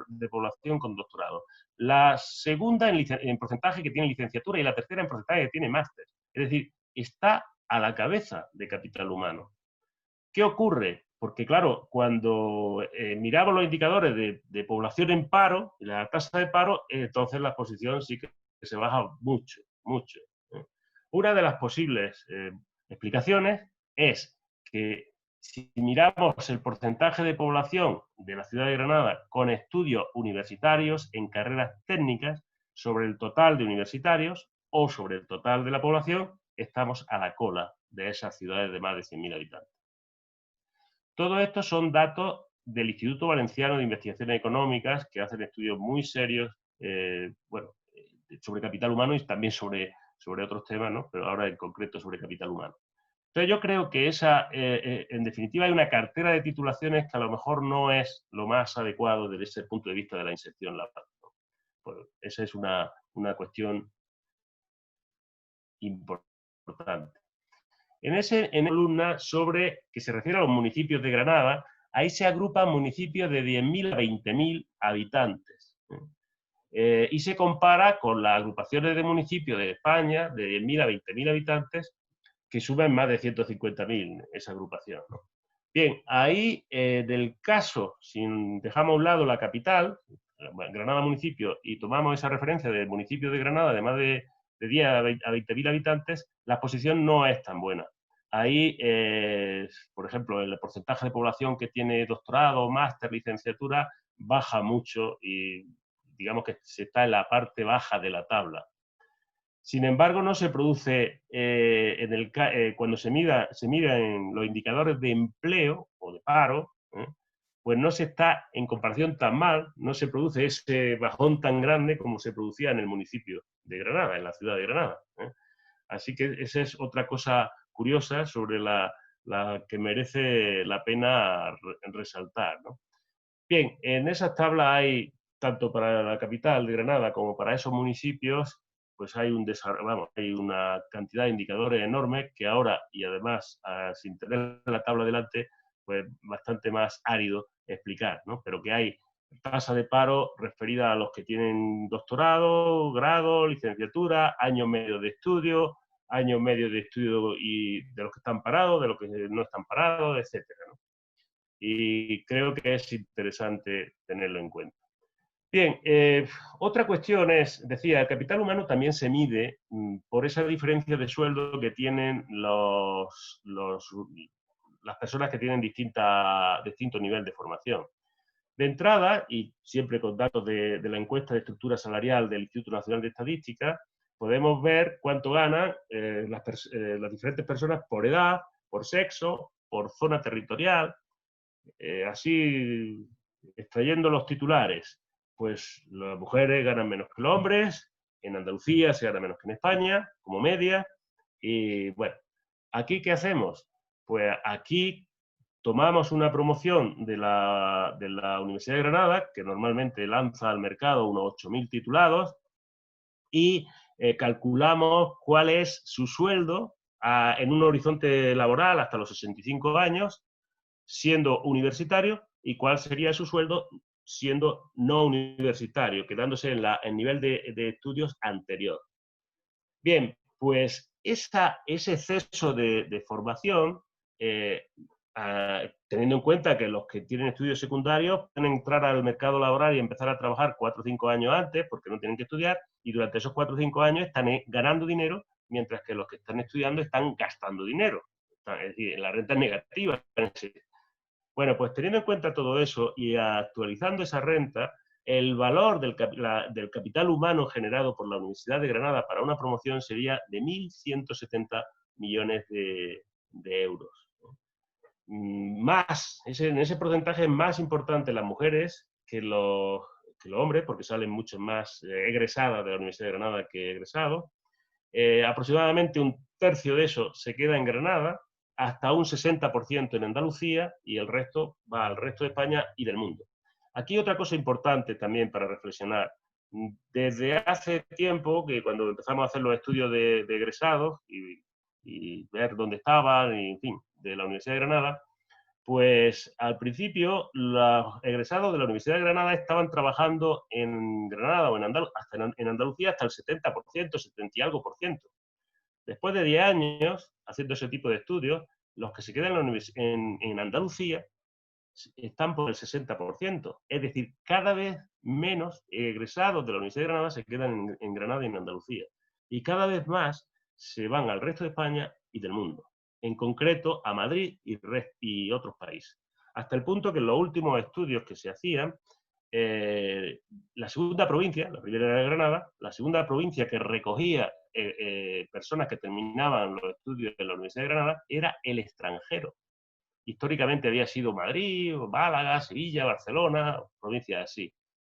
de población con doctorado. La segunda en porcentaje que tiene licenciatura y la tercera en porcentaje que tiene máster. Es decir, está a la cabeza de capital humano. ¿Qué ocurre? Porque, claro, cuando miramos los indicadores de población en paro, y la tasa de paro, entonces la exposición sí que se baja mucho, mucho. Una de las posibles explicaciones es que si miramos el porcentaje de población de la ciudad de Granada con estudios universitarios en carreras técnicas sobre el total de universitarios o sobre el total de la población, estamos a la cola de esas ciudades de más de 100.000 habitantes. Todo esto son datos del Instituto Valenciano de Investigaciones Económicas, que hacen estudios muy serios, bueno, sobre capital humano y también sobre otros temas, ¿no? Pero ahora en concreto sobre capital humano. Entonces yo creo que en definitiva hay una cartera de titulaciones que a lo mejor no es lo más adecuado desde ese punto de vista de la inserción laboral. Pues esa es una cuestión importante. En la columna sobre que se refiere a los municipios de Granada, ahí se agrupan municipios de 10.000 a 20.000 habitantes. Y se compara con las agrupaciones de municipios de España, de 10.000 a 20.000 habitantes, que suben más de 150.000 esa agrupación, ¿no? Bien, ahí del caso, si dejamos a un lado la capital, Granada municipio, y tomamos esa referencia del municipio de Granada de más de 10 a 20.000 habitantes, la posición no es tan buena. Ahí, por ejemplo, el porcentaje de población que tiene doctorado, máster, licenciatura, baja mucho y digamos que se está en la parte baja de la tabla. Sin embargo, no se produce, cuando se mira en los indicadores de empleo o de paro, pues no se está en comparación tan mal, no se produce ese bajón tan grande como se producía en el municipio de Granada, en la ciudad de Granada. Así que esa es otra cosa curiosa sobre la que merece la pena resaltar, ¿no? Bien, en esas tablas hay, tanto para la capital de Granada como para esos municipios, pues hay hay una cantidad de indicadores enormes que ahora, y además sin tener la tabla delante, pues bastante más árido explicar, ¿no? Pero que hay tasa de paro referida a los que tienen doctorado, grado, licenciatura, años medios de estudio y de los que están parados, de los que no están parados, etcétera, ¿no? Y creo que es interesante tenerlo en cuenta. Bien, otra cuestión es, decía, el capital humano también se mide por esa diferencia de sueldo que tienen las personas que tienen distinto nivel de formación. De entrada, y siempre con datos de la encuesta de estructura salarial del Instituto Nacional de Estadística, podemos ver cuánto ganan las diferentes personas por edad, por sexo, por zona territorial, así extrayendo los titulares. Pues las mujeres ganan menos que los hombres, en Andalucía se gana menos que en España, como media, y bueno, ¿aquí qué hacemos? Pues aquí tomamos una promoción de la Universidad de Granada, que normalmente lanza al mercado unos 8.000 titulados, y calculamos cuál es su sueldo en un horizonte laboral hasta los 65 años, siendo universitario, y cuál sería su sueldo siendo no universitario, quedándose en el nivel de estudios anterior. Bien, pues ese exceso de formación, teniendo en cuenta que los que tienen estudios secundarios pueden entrar al mercado laboral y empezar a trabajar 4 o 5 años antes, porque no tienen que estudiar, y durante esos 4 o 5 años están ganando dinero, mientras que los que están estudiando están gastando dinero. Es decir, la renta es negativa. Bueno, pues teniendo en cuenta todo eso y actualizando esa renta, el valor del capital humano generado por la Universidad de Granada para una promoción sería de 1.170 millones de euros. En ese porcentaje es más importante las mujeres que los hombres, porque salen mucho más egresadas de la Universidad de Granada que egresados. Aproximadamente un tercio de eso se queda en Granada, hasta un 60% en Andalucía, y el resto va al resto de España y del mundo. Aquí otra cosa importante también para reflexionar. Desde hace tiempo, que cuando empezamos a hacer los estudios de egresados y ver dónde estaban, y, en fin, de la Universidad de Granada, pues al principio los egresados de la Universidad de Granada estaban trabajando en Granada o en Andalucía hasta el 70%, 70 y algo por ciento. Después de 10 años haciendo ese tipo de estudios, los que se quedan en Andalucía están por el 60%. Es decir, cada vez menos egresados de la Universidad de Granada se quedan en Granada y en Andalucía. Y cada vez más se van al resto de España y del mundo. En concreto, a Madrid y otros países. Hasta el punto que en los últimos estudios que se hacían, la segunda provincia, la primera era Granada, la segunda provincia que recogía personas que terminaban los estudios en la Universidad de Granada era el extranjero. históricamente había sido Madrid, Málaga, Sevilla, Barcelona, provincias así.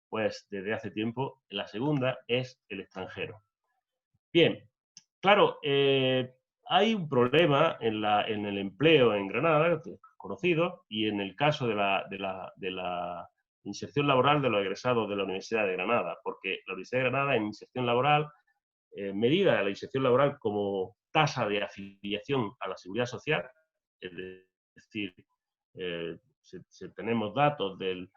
Pues desde hace tiempo la segunda es el extranjero. Bien, claro, hay un problema en el empleo en Granada, conocido, y en el caso de la inserción laboral de los egresados de la Universidad de Granada, porque la Universidad de Granada en inserción laboral, medida la inserción laboral como tasa de afiliación a la seguridad social, es decir, tenemos datos de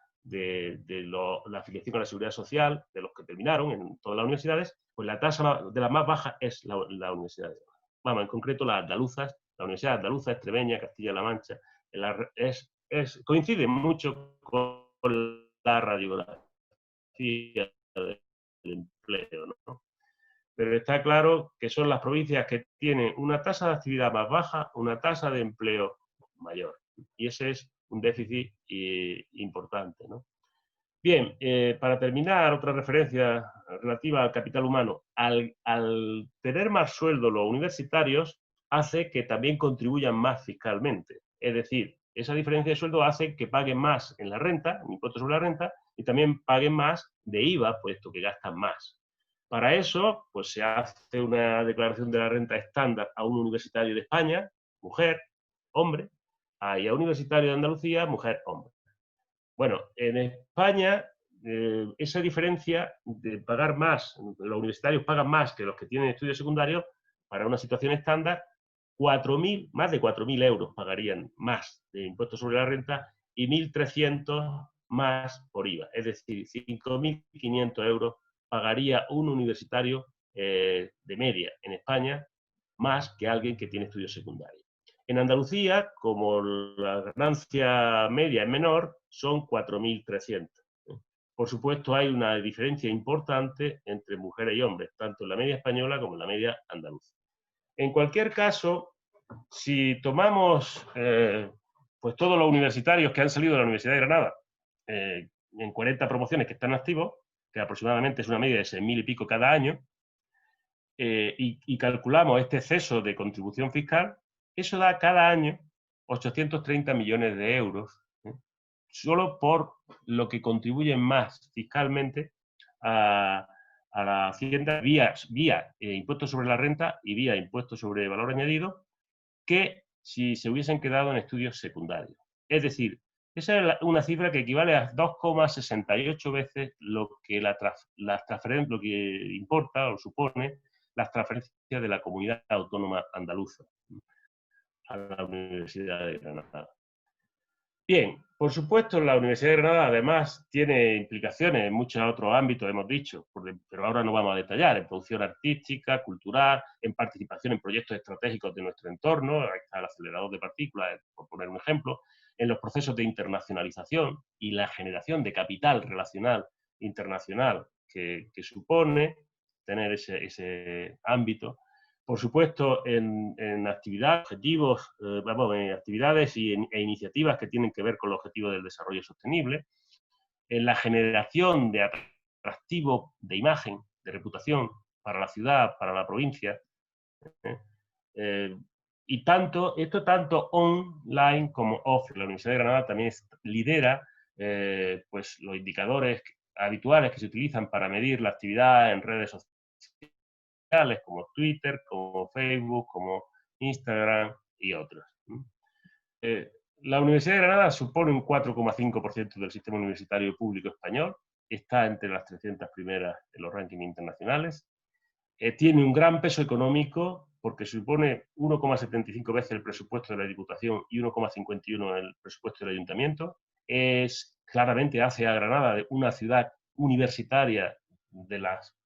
la afiliación a la seguridad social de los que terminaron en todas las universidades, pues la tasa de la más baja es la Universidad de Granada. Vamos, en concreto las andaluzas, la Universidad Andaluza, Extremeña, Castilla-La Mancha, coincide mucho con la radiografía del empleo, ¿no? Pero está claro que son las provincias que tienen una tasa de actividad más baja, una tasa de empleo mayor. Y ese es un déficit importante, ¿no? Bien, para terminar, otra referencia relativa al capital humano. Al tener más sueldo los universitarios, hace que también contribuyan más fiscalmente. Es decir, esa diferencia de sueldo hace que paguen más en la renta, en impuestos sobre la renta, y también paguen más de IVA, puesto que gastan más. Para eso, pues se hace una declaración de la renta estándar a un universitario de España, mujer, hombre, y a un universitario de Andalucía, mujer, hombre. Bueno, en España esa diferencia de pagar más, los universitarios pagan más que los que tienen estudios secundarios, para una situación estándar, más de 4.000 euros pagarían más de impuestos sobre la renta y 1.300 más por IVA. Es decir, 5.500 euros pagaría un universitario de media en España, más que alguien que tiene estudios secundarios. En Andalucía, como la ganancia media es menor, son 4.300. Por supuesto, hay una diferencia importante entre mujeres y hombres, tanto en la media española como en la media andaluza. En cualquier caso, si tomamos pues todos los universitarios que han salido de la Universidad de Granada, en 40 promociones que están activos, que aproximadamente es una media de 6.000 y pico cada año, y calculamos este exceso de contribución fiscal, eso da cada año 830 millones de euros, solo por lo que contribuyen más fiscalmente a la Hacienda vía impuestos sobre la renta y vía impuestos sobre valor añadido, que si se hubiesen quedado en estudios secundarios. Es decir, esa es una cifra que equivale a 2,68 veces lo que lo que importa o supone las transferencias de la comunidad autónoma andaluza a la Universidad de Granada. Bien, por supuesto, la Universidad de Granada además tiene implicaciones en muchos otros ámbitos, hemos dicho, pero ahora no vamos a detallar, en producción artística, cultural, en participación en proyectos estratégicos de nuestro entorno, ahí está el acelerador de partículas, por poner un ejemplo, en los procesos de internacionalización y la generación de capital relacional internacional que supone tener ese ámbito. Por supuesto, en actividades, objetivos, en actividades e iniciativas que tienen que ver con los objetivos del desarrollo sostenible, en la generación de atractivo, de imagen, de reputación para la ciudad, para la provincia, y esto tanto online como offline. La Universidad de Granada también lidera pues los indicadores habituales que se utilizan para medir la actividad en redes sociales, como Twitter, como Facebook, como Instagram y otros. La Universidad de Granada supone un 4,5% del sistema universitario público español, está entre las 300 primeras en los rankings internacionales, tiene un gran peso económico porque supone 1,75 veces el presupuesto de la Diputación y 1,51 el presupuesto del Ayuntamiento. Claramente hace a Granada una ciudad universitaria de las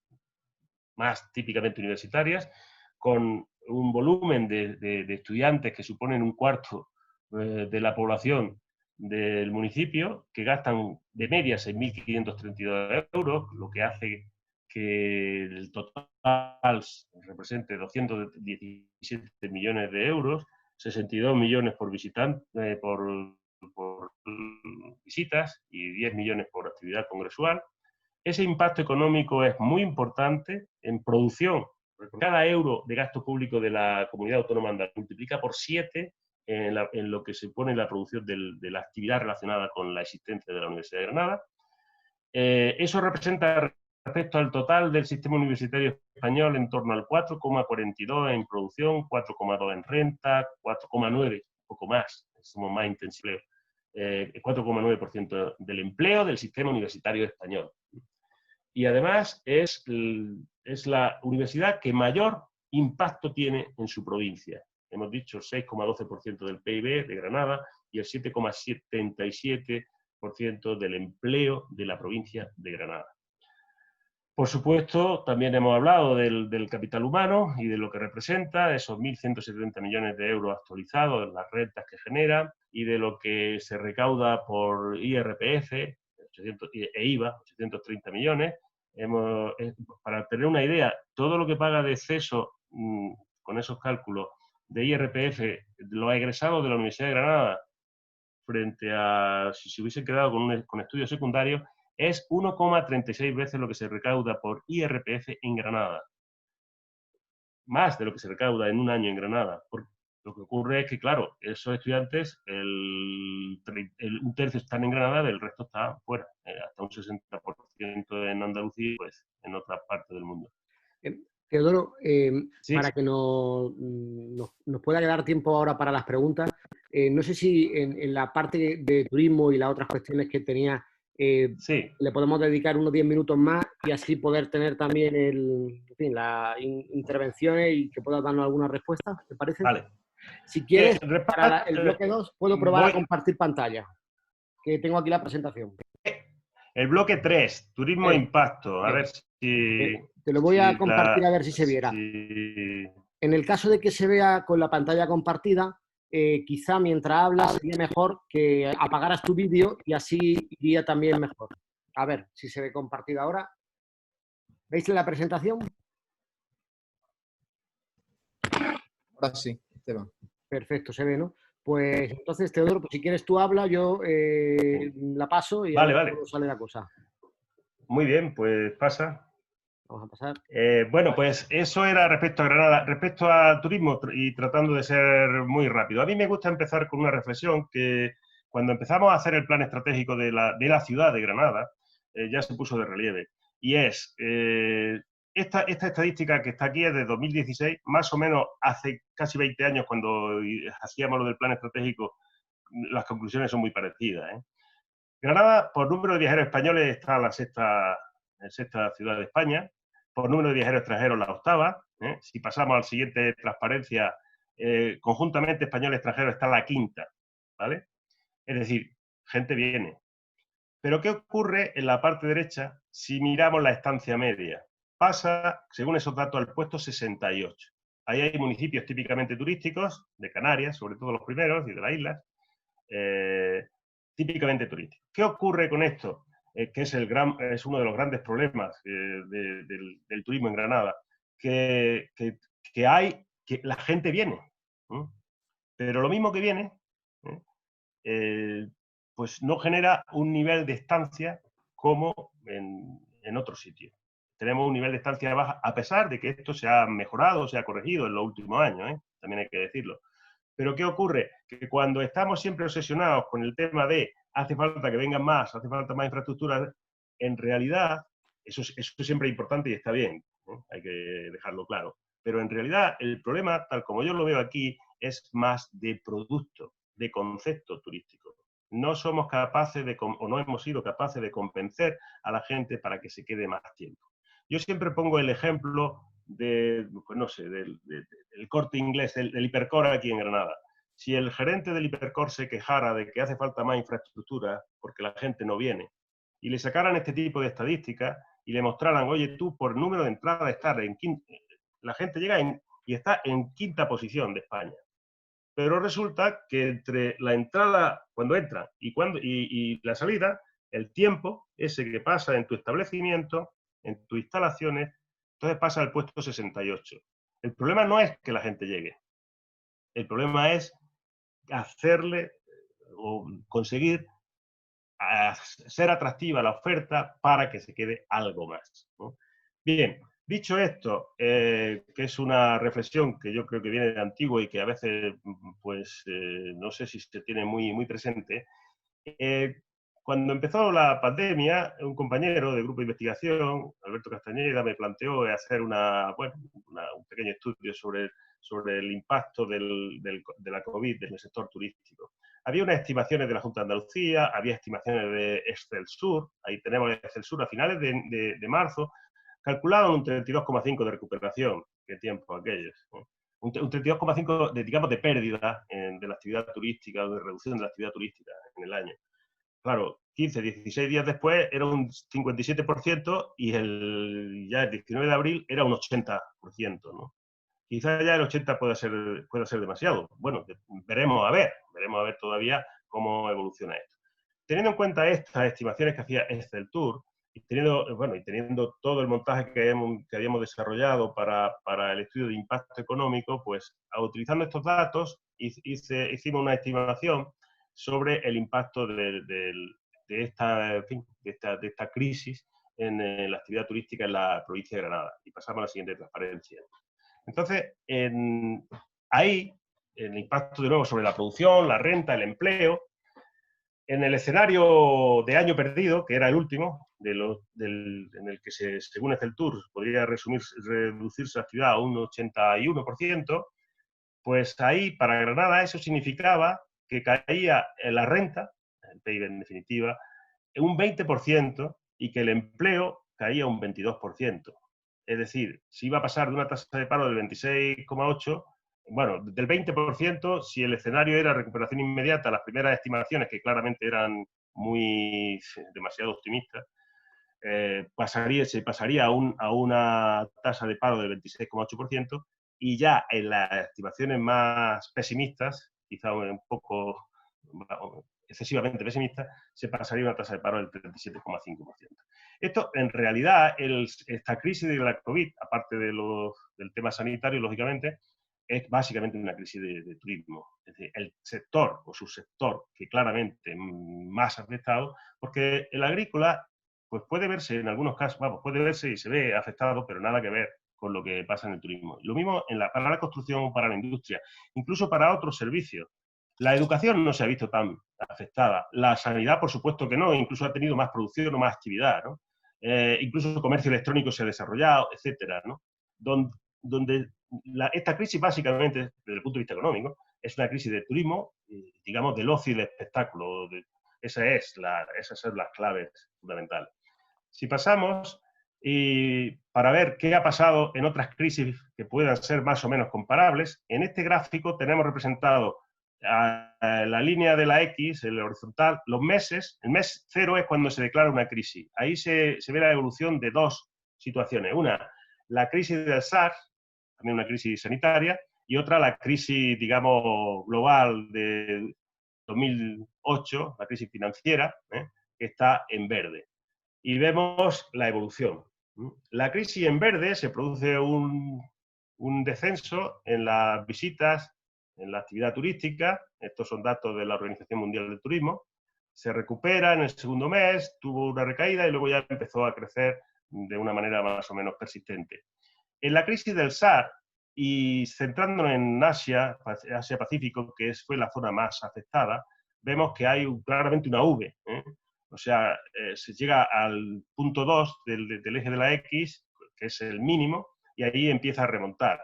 más típicamente universitarias, con un volumen de estudiantes que suponen un cuarto de la población del municipio, que gastan de media 6.532 euros, lo que hace que el total represente 217 millones de euros, 62 millones por visitante, por visitas y 10 millones por actividad congresual. Ese impacto económico es muy importante en producción. Cada euro de gasto público de la comunidad autónoma andaluza multiplica por 7 en lo que se pone la producción de la actividad relacionada con la existencia de la Universidad de Granada. Eso representa, respecto al total del sistema universitario español, en torno al 4,42 en producción, 4,2 en renta, 4,9, un poco más, somos más intensivos, 4,9% del empleo del sistema universitario español. Y además es la universidad que mayor impacto tiene en su provincia. Hemos dicho el 6,12% del PIB de Granada y el 7,77% del empleo de la provincia de Granada. Por supuesto, también hemos hablado del capital humano y de lo que representa, esos 1.170 millones de euros actualizados, las rentas que genera y de lo que se recauda por IRPF e IVA, 830 millones. Para tener una idea, todo lo que paga de exceso con esos cálculos de IRPF, los egresados de la Universidad de Granada, frente a si se hubiesen quedado con estudios secundarios, es 1,36 veces lo que se recauda por IRPF en Granada. Más de lo que se recauda en un año en Granada. Lo que ocurre es que, claro, esos estudiantes, un tercio están en Granada, el resto está fuera. Hasta un 60% en Andalucía, pues en otra parte del mundo. Teodoro, sí. Para que nos pueda quedar tiempo ahora para las preguntas, no sé si en la parte de turismo y las otras cuestiones que tenía, sí. le podemos dedicar unos 10 minutos más y así poder tener también las intervenciones y que puedas darnos alguna respuesta, ¿te parece? Vale. Si quieres, para el bloque 2, puedo probar a compartir pantalla, que tengo aquí la presentación. El bloque 3, turismo e impacto. A ver si... Te lo voy a compartir a ver si se viera. En el caso de que se vea con la pantalla compartida, quizá mientras hablas sería mejor que apagaras tu vídeo y así iría también mejor. A ver si se ve compartida ahora. ¿Veis la presentación? Ahora sí, Esteban. Perfecto, se ve, ¿no? Pues entonces, Teodoro, pues si quieres tú habla, yo la paso y a ver cómo sale la cosa. Muy bien, pues pasa. Vamos a pasar. Bueno, pues eso era respecto a Granada. Respecto al turismo, y tratando de ser muy rápido, a mí me gusta empezar con una reflexión que cuando empezamos a hacer el plan estratégico de la ciudad de Granada, ya se puso de relieve. Y es, esta estadística que está aquí es de 2016, más o menos hace casi 20 años cuando hacíamos lo del plan estratégico, las conclusiones son muy parecidas, ¿eh? Granada, por número de viajeros españoles, está la sexta ciudad de España. Por número de viajeros extranjeros, la octava. Si pasamos al siguiente, transparencia, conjuntamente español y extranjero está la quinta, ¿vale? Es decir, gente viene. Pero ¿qué ocurre en la parte derecha si miramos la estancia media? Pasa, según esos datos, al puesto 68. Ahí hay municipios típicamente turísticos, de Canarias, sobre todo los primeros, y de las islas, típicamente turísticos. ¿Qué ocurre con esto? Que es uno de los grandes problemas del turismo en Granada, que la gente viene, pero lo mismo que viene, pues no genera un nivel de estancia como en otros sitios. Tenemos un nivel de estancia baja, a pesar de que esto se ha mejorado, se ha corregido en los últimos años, también hay que decirlo. Pero ¿qué ocurre? Que cuando estamos siempre obsesionados con el tema de hace falta que vengan más, hace falta más infraestructuras, en realidad, eso siempre es importante y está bien, hay que dejarlo claro. Pero en realidad el problema, tal como yo lo veo aquí, es más de producto, de concepto turístico. No somos capaces o no hemos sido capaces de convencer a la gente para que se quede más tiempo. Yo siempre pongo el ejemplo pues no sé, del Corte Inglés, del Hipercor aquí en Granada. Si el gerente del Hipercor se quejara de que hace falta más infraestructura porque la gente no viene, y le sacaran este tipo de estadísticas y le mostraran, oye, tú por número de entrada estás en quinta, la gente llega y está en quinta posición de España. Pero resulta que entre la entrada, cuando entra, y la salida, el tiempo ese que pasa en tu establecimiento, en tus instalaciones, entonces pasa al puesto 68. El problema no es que la gente llegue. El problema es hacerle o conseguir ser atractiva la oferta para que se quede algo más, ¿no? Bien, Dicho esto, que es una reflexión que yo creo que viene de antiguo y que a veces, pues, no sé si se tiene muy presente, cuando empezó la pandemia, un compañero del grupo de investigación, Alberto Castañeda, me planteó hacer un pequeño estudio sobre el impacto de la COVID en el sector turístico. Había unas estimaciones de la Junta de Andalucía, había estimaciones de Excelsur, ahí tenemos Excelsur a finales de marzo, calculaban un 32,5 de recuperación. Qué tiempo aquellos, ¿no? Un 32,5 digamos, de pérdida de la actividad turística o de reducción de la actividad turística en el año. Claro, 15, 16 días después era un 57% y ya el 19 de abril era un 80%, ¿no? Quizás ya el 80 pueda ser demasiado. Bueno, veremos a ver todavía cómo evoluciona esto. Teniendo en cuenta estas estimaciones que hacía Excelsur, y teniendo todo el montaje que habíamos desarrollado para el estudio de impacto económico, pues utilizando estos datos hicimos una estimación sobre el impacto de esta crisis en la actividad turística en la provincia de Granada. Y pasamos a la siguiente transparencia. Entonces, ahí, el impacto de nuevo sobre la producción, la renta, el empleo. En el escenario de año perdido, que era el último, en el que según Excelsur podría reducirse la actividad a un 81%, pues ahí para Granada eso significaba que caía la renta, el PIB en definitiva, un 20% y que el empleo caía un 22%. Es decir, si iba a pasar de una tasa de paro del 26,8%, bueno, del 20%, si el escenario era recuperación inmediata, las primeras estimaciones, que claramente eran demasiado optimistas, se pasaría a una tasa de paro del 26,8%, y ya en las estimaciones más pesimistas, quizá un poco excesivamente pesimistas, se pasaría a una tasa de paro del 37,5%. Esto, en realidad, esta crisis de la COVID, aparte del tema sanitario, lógicamente, es básicamente una crisis de turismo. Es decir, el sector o subsector que claramente más afectado, porque el agrícola pues puede verse en algunos casos, puede verse y se ve afectado, pero nada que ver con lo que pasa en el turismo. Lo mismo para la construcción, para la industria, incluso para otros servicios. La educación no se ha visto tan afectada. La sanidad, por supuesto que no, incluso ha tenido más producción o más actividad, ¿no? Incluso el comercio electrónico se ha desarrollado, etcétera, ¿no? Donde esta crisis, básicamente, desde el punto de vista económico, es una crisis de turismo, digamos, del ocio y del espectáculo. Esas son las claves fundamentales. Si pasamos, para ver qué ha pasado en otras crisis que puedan ser más o menos comparables, en este gráfico tenemos representado a la línea de la X, el horizontal, los meses. El mes 0 es cuando se declara una crisis. Ahí se ve la evolución de dos situaciones. Una, la crisis del SARS, también una crisis sanitaria, y otra, la crisis, digamos, global de 2008, la crisis financiera, que está en verde. Y vemos la evolución. La crisis en verde se produce un descenso en las visitas, en la actividad turística. Estos son datos de la Organización Mundial del Turismo. Se recupera en el segundo mes, tuvo una recaída y luego ya empezó a crecer de una manera más o menos persistente. En la crisis del SARS, y centrándonos en Asia-Pacífico, que fue la zona más afectada, vemos que hay claramente una V. O sea, se llega al punto 2 del eje de la X, que es el mínimo, y ahí empieza a remontar.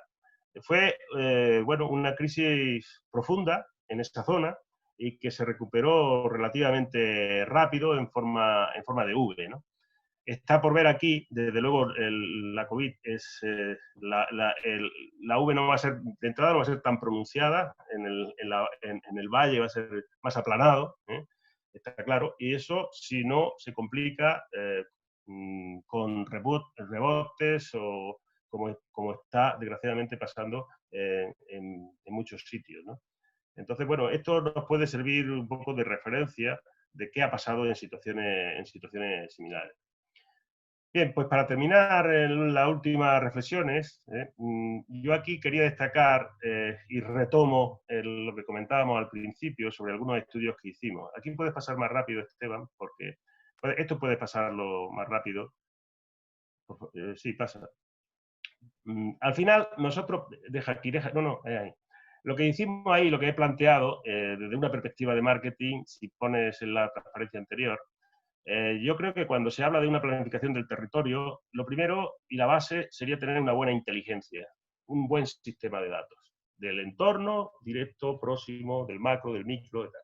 Fue una crisis profunda en esta zona y que se recuperó relativamente rápido en forma de V, ¿no? Está por ver aquí, desde luego, la COVID la V no va a ser, de entrada no va a ser tan pronunciada, en el valle va a ser más aplanado, está claro, y eso si no se complica con rebotes o como está desgraciadamente pasando en muchos sitios, ¿no? Entonces, bueno, esto nos puede servir un poco de referencia de qué ha pasado en situaciones similares. Bien, pues para terminar las últimas reflexiones, yo aquí quería destacar y retomo lo que comentábamos al principio sobre algunos estudios que hicimos. Aquí puedes pasar más rápido, Esteban, porque esto puede pasarlo más rápido. Sí, pasa. Al final, nosotros, lo que hicimos ahí, lo que he planteado, desde una perspectiva de marketing, si pones en la transparencia anterior, yo creo que cuando se habla de una planificación del territorio, lo primero y la base sería tener una buena inteligencia, un buen sistema de datos, del entorno directo, próximo, del macro, del micro, etc.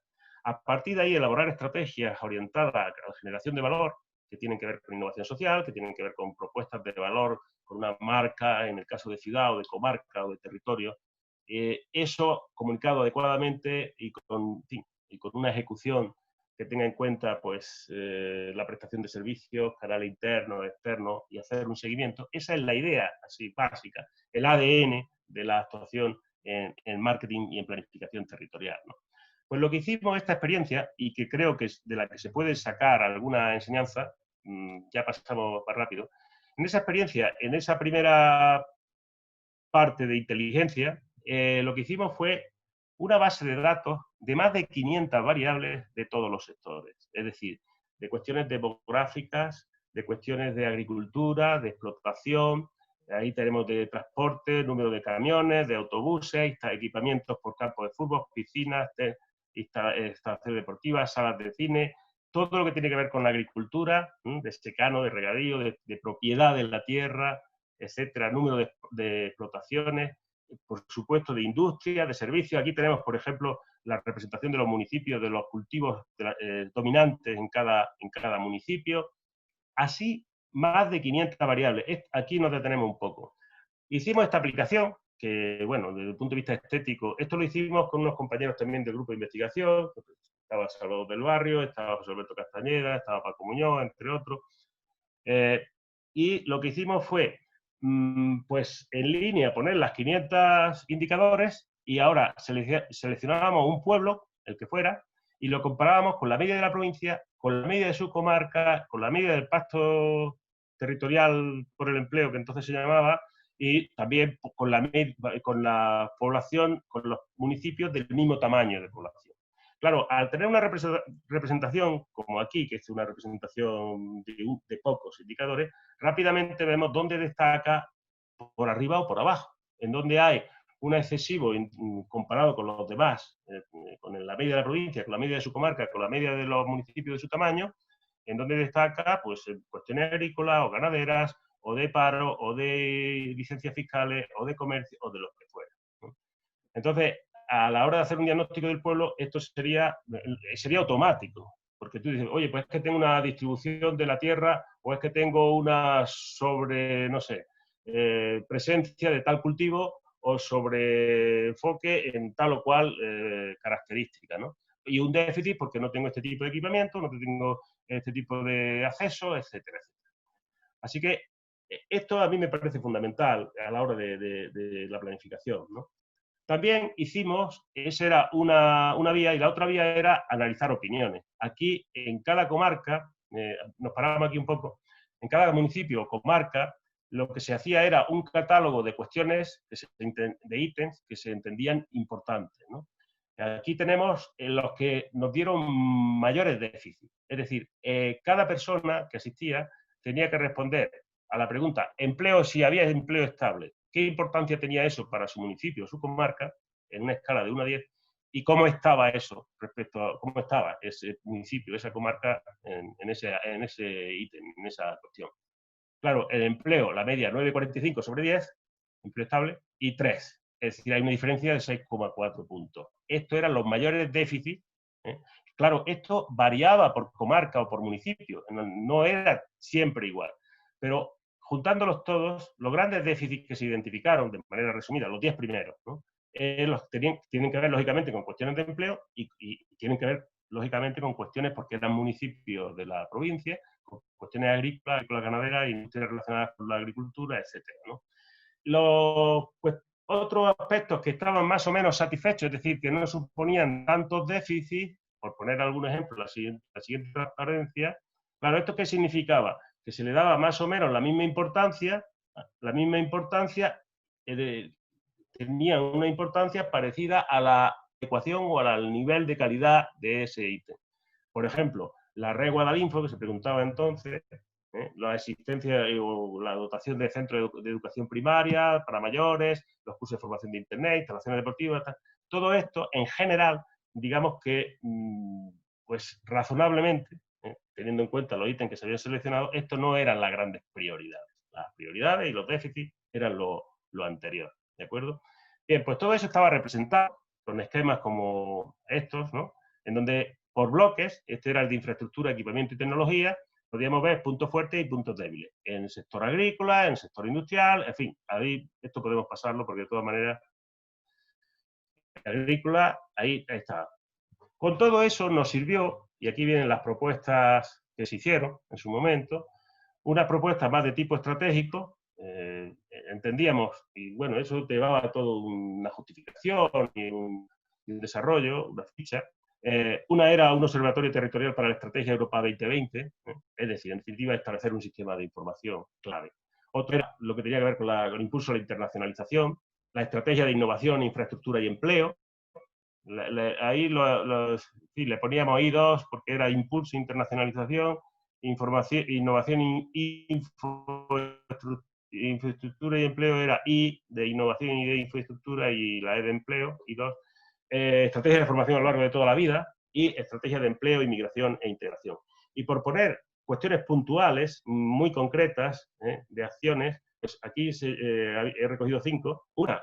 A partir de ahí, elaborar estrategias orientadas a la generación de valor, que tienen que ver con innovación social, que tienen que ver con propuestas de valor, con una marca, en el caso de ciudad o de comarca o de territorio. Eso comunicado adecuadamente y con una ejecución que tenga en cuenta pues, la prestación de servicios, canal interno, externo, y hacer un seguimiento. Esa es la idea así básica, el ADN de la actuación en marketing y en planificación territorial, ¿no? Pues lo que hicimos esta experiencia, y que creo que es de la que se puede sacar alguna enseñanza, ya pasamos más rápido, en esa experiencia, en esa primera parte de inteligencia, lo que hicimos fue una base de datos de más de 500 variables de todos los sectores, es decir, de cuestiones demográficas, de cuestiones de agricultura, de explotación, ahí tenemos de transporte, número de camiones, de autobuses, equipamientos por campos de fútbol, piscinas, instalaciones deportivas, salas de cine, todo lo que tiene que ver con la agricultura, de secano, de regadío, de propiedad de la tierra, etcétera, número de explotaciones, por supuesto de industria, de servicios. Aquí tenemos, por ejemplo, la representación de los municipios, de los cultivos dominantes en cada municipio. Así, más de 500 variables. Aquí nos detenemos un poco. Hicimos esta aplicación que, bueno, desde el punto de vista estético, esto lo hicimos con unos compañeros también del grupo de investigación, estaba Salvador del Barrio, estaba José Alberto Castañeda, estaba Paco Muñoz, entre otros. Y lo que hicimos fue, pues en línea, poner las 500 indicadores y ahora seleccionábamos un pueblo, el que fuera, y lo comparábamos con la media de la provincia, con la media de su comarca, con la media del pacto territorial por el empleo, que entonces se llamaba, y también con la población, con los municipios del mismo tamaño de población. Claro, al tener una representación como aquí, que es una representación de pocos indicadores, rápidamente vemos dónde destaca por arriba o por abajo, en donde hay un excesivo comparado con los demás, con la media de la provincia, con la media de su comarca, con la media de los municipios de su tamaño, en donde destaca pues, en cuestiones agrícolas o ganaderas, o de paro, o de licencias fiscales, o de comercio, o de lo que fuera, ¿no? Entonces, a la hora de hacer un diagnóstico del pueblo, esto sería automático, porque tú dices, oye, pues es que tengo una distribución de la tierra, o es que tengo una presencia de tal cultivo, o sobre enfoque en tal o cual característica, ¿no? Y un déficit porque no tengo este tipo de equipamiento, no tengo este tipo de acceso, etcétera, etcétera. Así que esto a mí me parece fundamental a la hora de la planificación, ¿no? También hicimos, esa era una vía, y la otra vía era analizar opiniones. Aquí, en cada comarca, nos paramos aquí un poco, en cada municipio o comarca, lo que se hacía era un catálogo de cuestiones, de ítems que se entendían importantes, ¿no? Aquí tenemos los que nos dieron mayores déficits. Es decir, cada persona que asistía tenía que responder a la pregunta, empleo, si había empleo estable, qué importancia tenía eso para su municipio, su comarca, en una escala de 1 a 10, y cómo estaba eso respecto a cómo estaba ese municipio, esa comarca en ese ítem, en esa cuestión. Claro, el empleo, la media 9,45 sobre 10, empleo estable, y 3. Es decir, hay una diferencia de 6,4 puntos. Estos eran los mayores déficits, ¿eh? Claro, esto variaba por comarca o por municipio, no era siempre igual, pero juntándolos todos, los grandes déficits que se identificaron, de manera resumida, los 10 primeros, ¿no? Tienen que ver, lógicamente, con cuestiones de empleo y tienen que ver, lógicamente, con cuestiones porque eran municipios de la provincia, con cuestiones agrícolas, ganaderas, industrias relacionadas con la agricultura, etcétera, ¿no? Otros aspectos que estaban más o menos satisfechos, es decir, que no suponían tantos déficits, por poner algún ejemplo, la siguiente transparencia, claro, ¿esto qué significaba? Que se le daba más o menos la misma importancia, tenía una importancia parecida a la ecuación o al nivel de calidad de ese ítem. Por ejemplo, la red Guadalinfo, que se preguntaba entonces, La existencia o la dotación de centros de educación primaria para mayores, los cursos de formación de Internet, instalaciones deportivas, todo esto en general, digamos que, pues razonablemente, teniendo en cuenta los ítems que se habían seleccionado, esto no eran las grandes prioridades. Las prioridades y los déficits eran lo anterior, ¿de acuerdo? Bien, pues todo eso estaba representado con esquemas como estos, ¿no? En donde por bloques, este era el de infraestructura, equipamiento y tecnología, podíamos ver puntos fuertes y puntos débiles. En el sector agrícola, en el sector industrial, en fin, ahí esto podemos pasarlo porque de todas maneras, agrícola, ahí está. Con todo eso nos sirvió, y aquí vienen las propuestas que se hicieron en su momento, una propuesta más de tipo estratégico, entendíamos, y bueno, eso llevaba a todo una justificación y un desarrollo, una ficha. Una era un observatorio territorial para la Estrategia Europa 2020, es decir, en definitiva, establecer un sistema de información clave. Otra era lo que tenía que ver con el impulso a la internacionalización, la estrategia de innovación, infraestructura y empleo. Ahí sí, le poníamos I2 porque era impulso, internacionalización, innovación y infraestructura y empleo era I de innovación y de infraestructura y la E de empleo, I2. Estrategia de formación a lo largo de toda la vida y estrategia de empleo, inmigración e integración. Y por poner cuestiones puntuales, muy concretas, de acciones, pues aquí he recogido 5. Una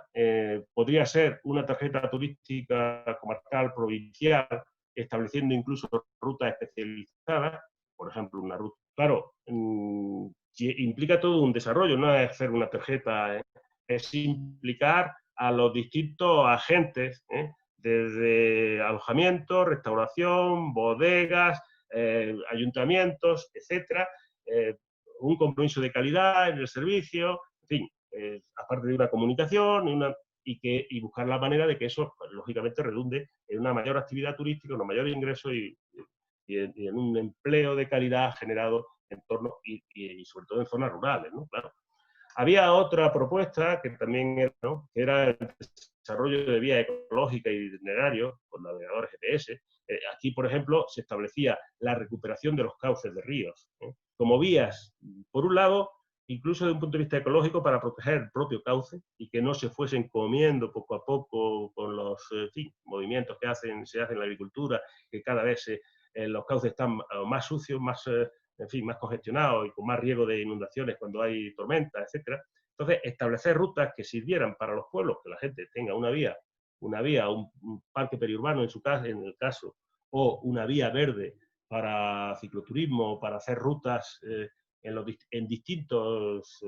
podría ser una tarjeta turística comarcal provincial, estableciendo incluso rutas especializadas, por ejemplo, una ruta. Claro, implica todo un desarrollo, no es hacer una tarjeta, es implicar a los distintos agentes, desde alojamiento, restauración, bodegas, ayuntamientos, etcétera, un compromiso de calidad en el servicio, en fin, aparte de una comunicación y buscar la manera de que eso, pues, lógicamente, redunde en una mayor actividad turística, un mayor ingreso y en un empleo de calidad generado en torno y sobre todo en zonas rurales, ¿no? Claro. Había otra propuesta que también era, ¿no?, que era el desarrollo de vías ecológicas y de itinerarios con navegadores GPS. Aquí, por ejemplo, se establecía la recuperación de los cauces de ríos, como vías, por un lado, incluso desde un punto de vista ecológico, para proteger el propio cauce y que no se fuesen comiendo poco a poco con los movimientos que se hacen en la agricultura, que cada vez los cauces están más sucios, más congestionados y con más riesgo de inundaciones cuando hay tormentas, etcétera. Entonces, establecer rutas que sirvieran para los pueblos, que la gente tenga una vía, un parque periurbano en el caso, o una vía verde para cicloturismo, para hacer rutas en distintos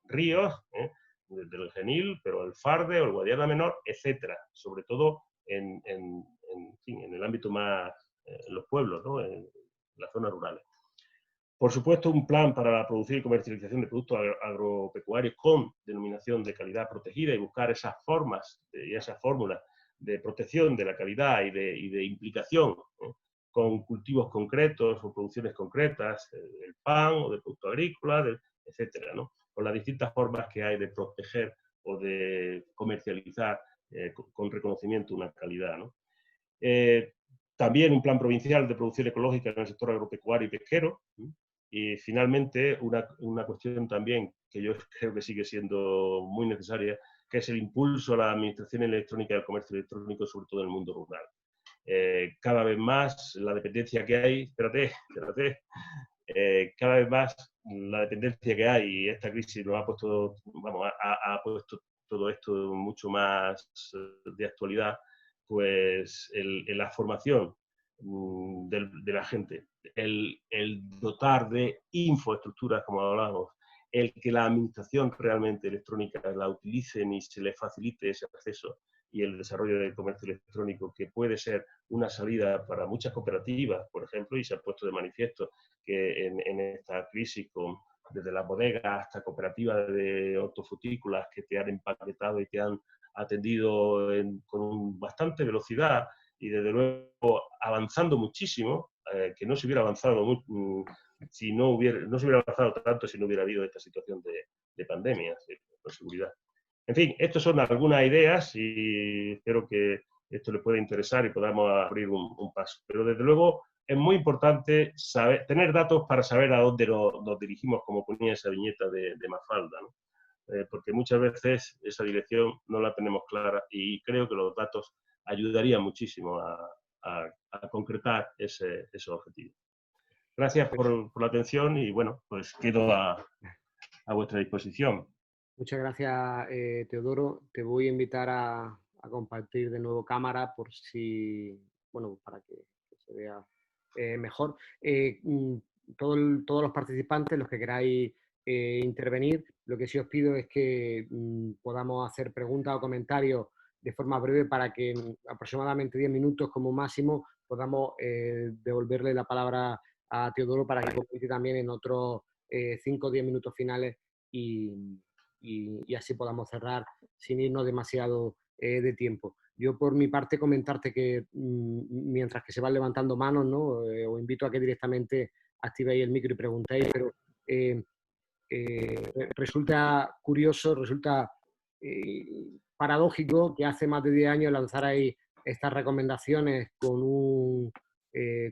ríos, desde el Genil, pero el Farde o el Guadiana Menor, etcétera, sobre todo en el ámbito más, en los pueblos, ¿no?, en las zonas rurales. Por supuesto, un plan para la producción y comercialización de productos agropecuarios con denominación de calidad protegida y buscar esas formas y esas fórmulas de protección de la calidad y de implicación, con cultivos concretos o producciones concretas, del pan o del producto agrícola, etcétera, ¿no?, con las distintas formas que hay de proteger o de comercializar con reconocimiento una calidad, ¿no? También un plan provincial de producción ecológica en el sector agropecuario y pesquero. Y finalmente, una cuestión también que yo creo que sigue siendo muy necesaria, que es el impulso a la administración electrónica y al comercio electrónico, sobre todo en el mundo rural. Cada vez más la dependencia que hay, cada vez más la dependencia que hay, y esta crisis nos ha puesto, ha puesto todo esto mucho más de actualidad, pues en la formación de la gente, el dotar de infraestructuras, como hablábamos, el que la administración realmente electrónica la utilicen y se le facilite ese acceso, y el desarrollo del comercio electrónico, que puede ser una salida para muchas cooperativas, por ejemplo, y se ha puesto de manifiesto que en esta crisis, desde las bodegas hasta cooperativas de hortofrutícolas que te han empaquetado y te han atendido con bastante velocidad y desde luego avanzando muchísimo, que no se hubiera avanzado si no se hubiera avanzado tanto si no hubiera habido esta situación de pandemia, con seguridad. En fin, estas son algunas ideas y espero que esto les pueda interesar y podamos abrir un paso. Pero desde luego es muy importante tener datos para saber a dónde nos dirigimos, como ponía esa viñeta de Mafalda, ¿no? Porque muchas veces esa dirección no la tenemos clara y creo que los datos ayudarían muchísimo a concretar esos objetivos. Gracias por la atención y bueno, pues quedo a vuestra disposición. Muchas gracias, Teodoro. Te voy a invitar a compartir de nuevo cámara por si, bueno, para que se vea mejor. Todos los participantes, los que queráis intervenir, lo que sí os pido es que podamos hacer preguntas o comentarios de forma breve para que en aproximadamente 10 minutos como máximo podamos devolverle la palabra a Teodoro para que comente también en otros 5 o 10 minutos finales y así podamos cerrar sin irnos demasiado de tiempo. Yo por mi parte comentarte que mientras que se van levantando manos, ¿no? Os invito a que directamente activéis el micro y preguntéis, pero resulta curioso, resulta paradójico que hace más de 10 años lanzarais estas recomendaciones con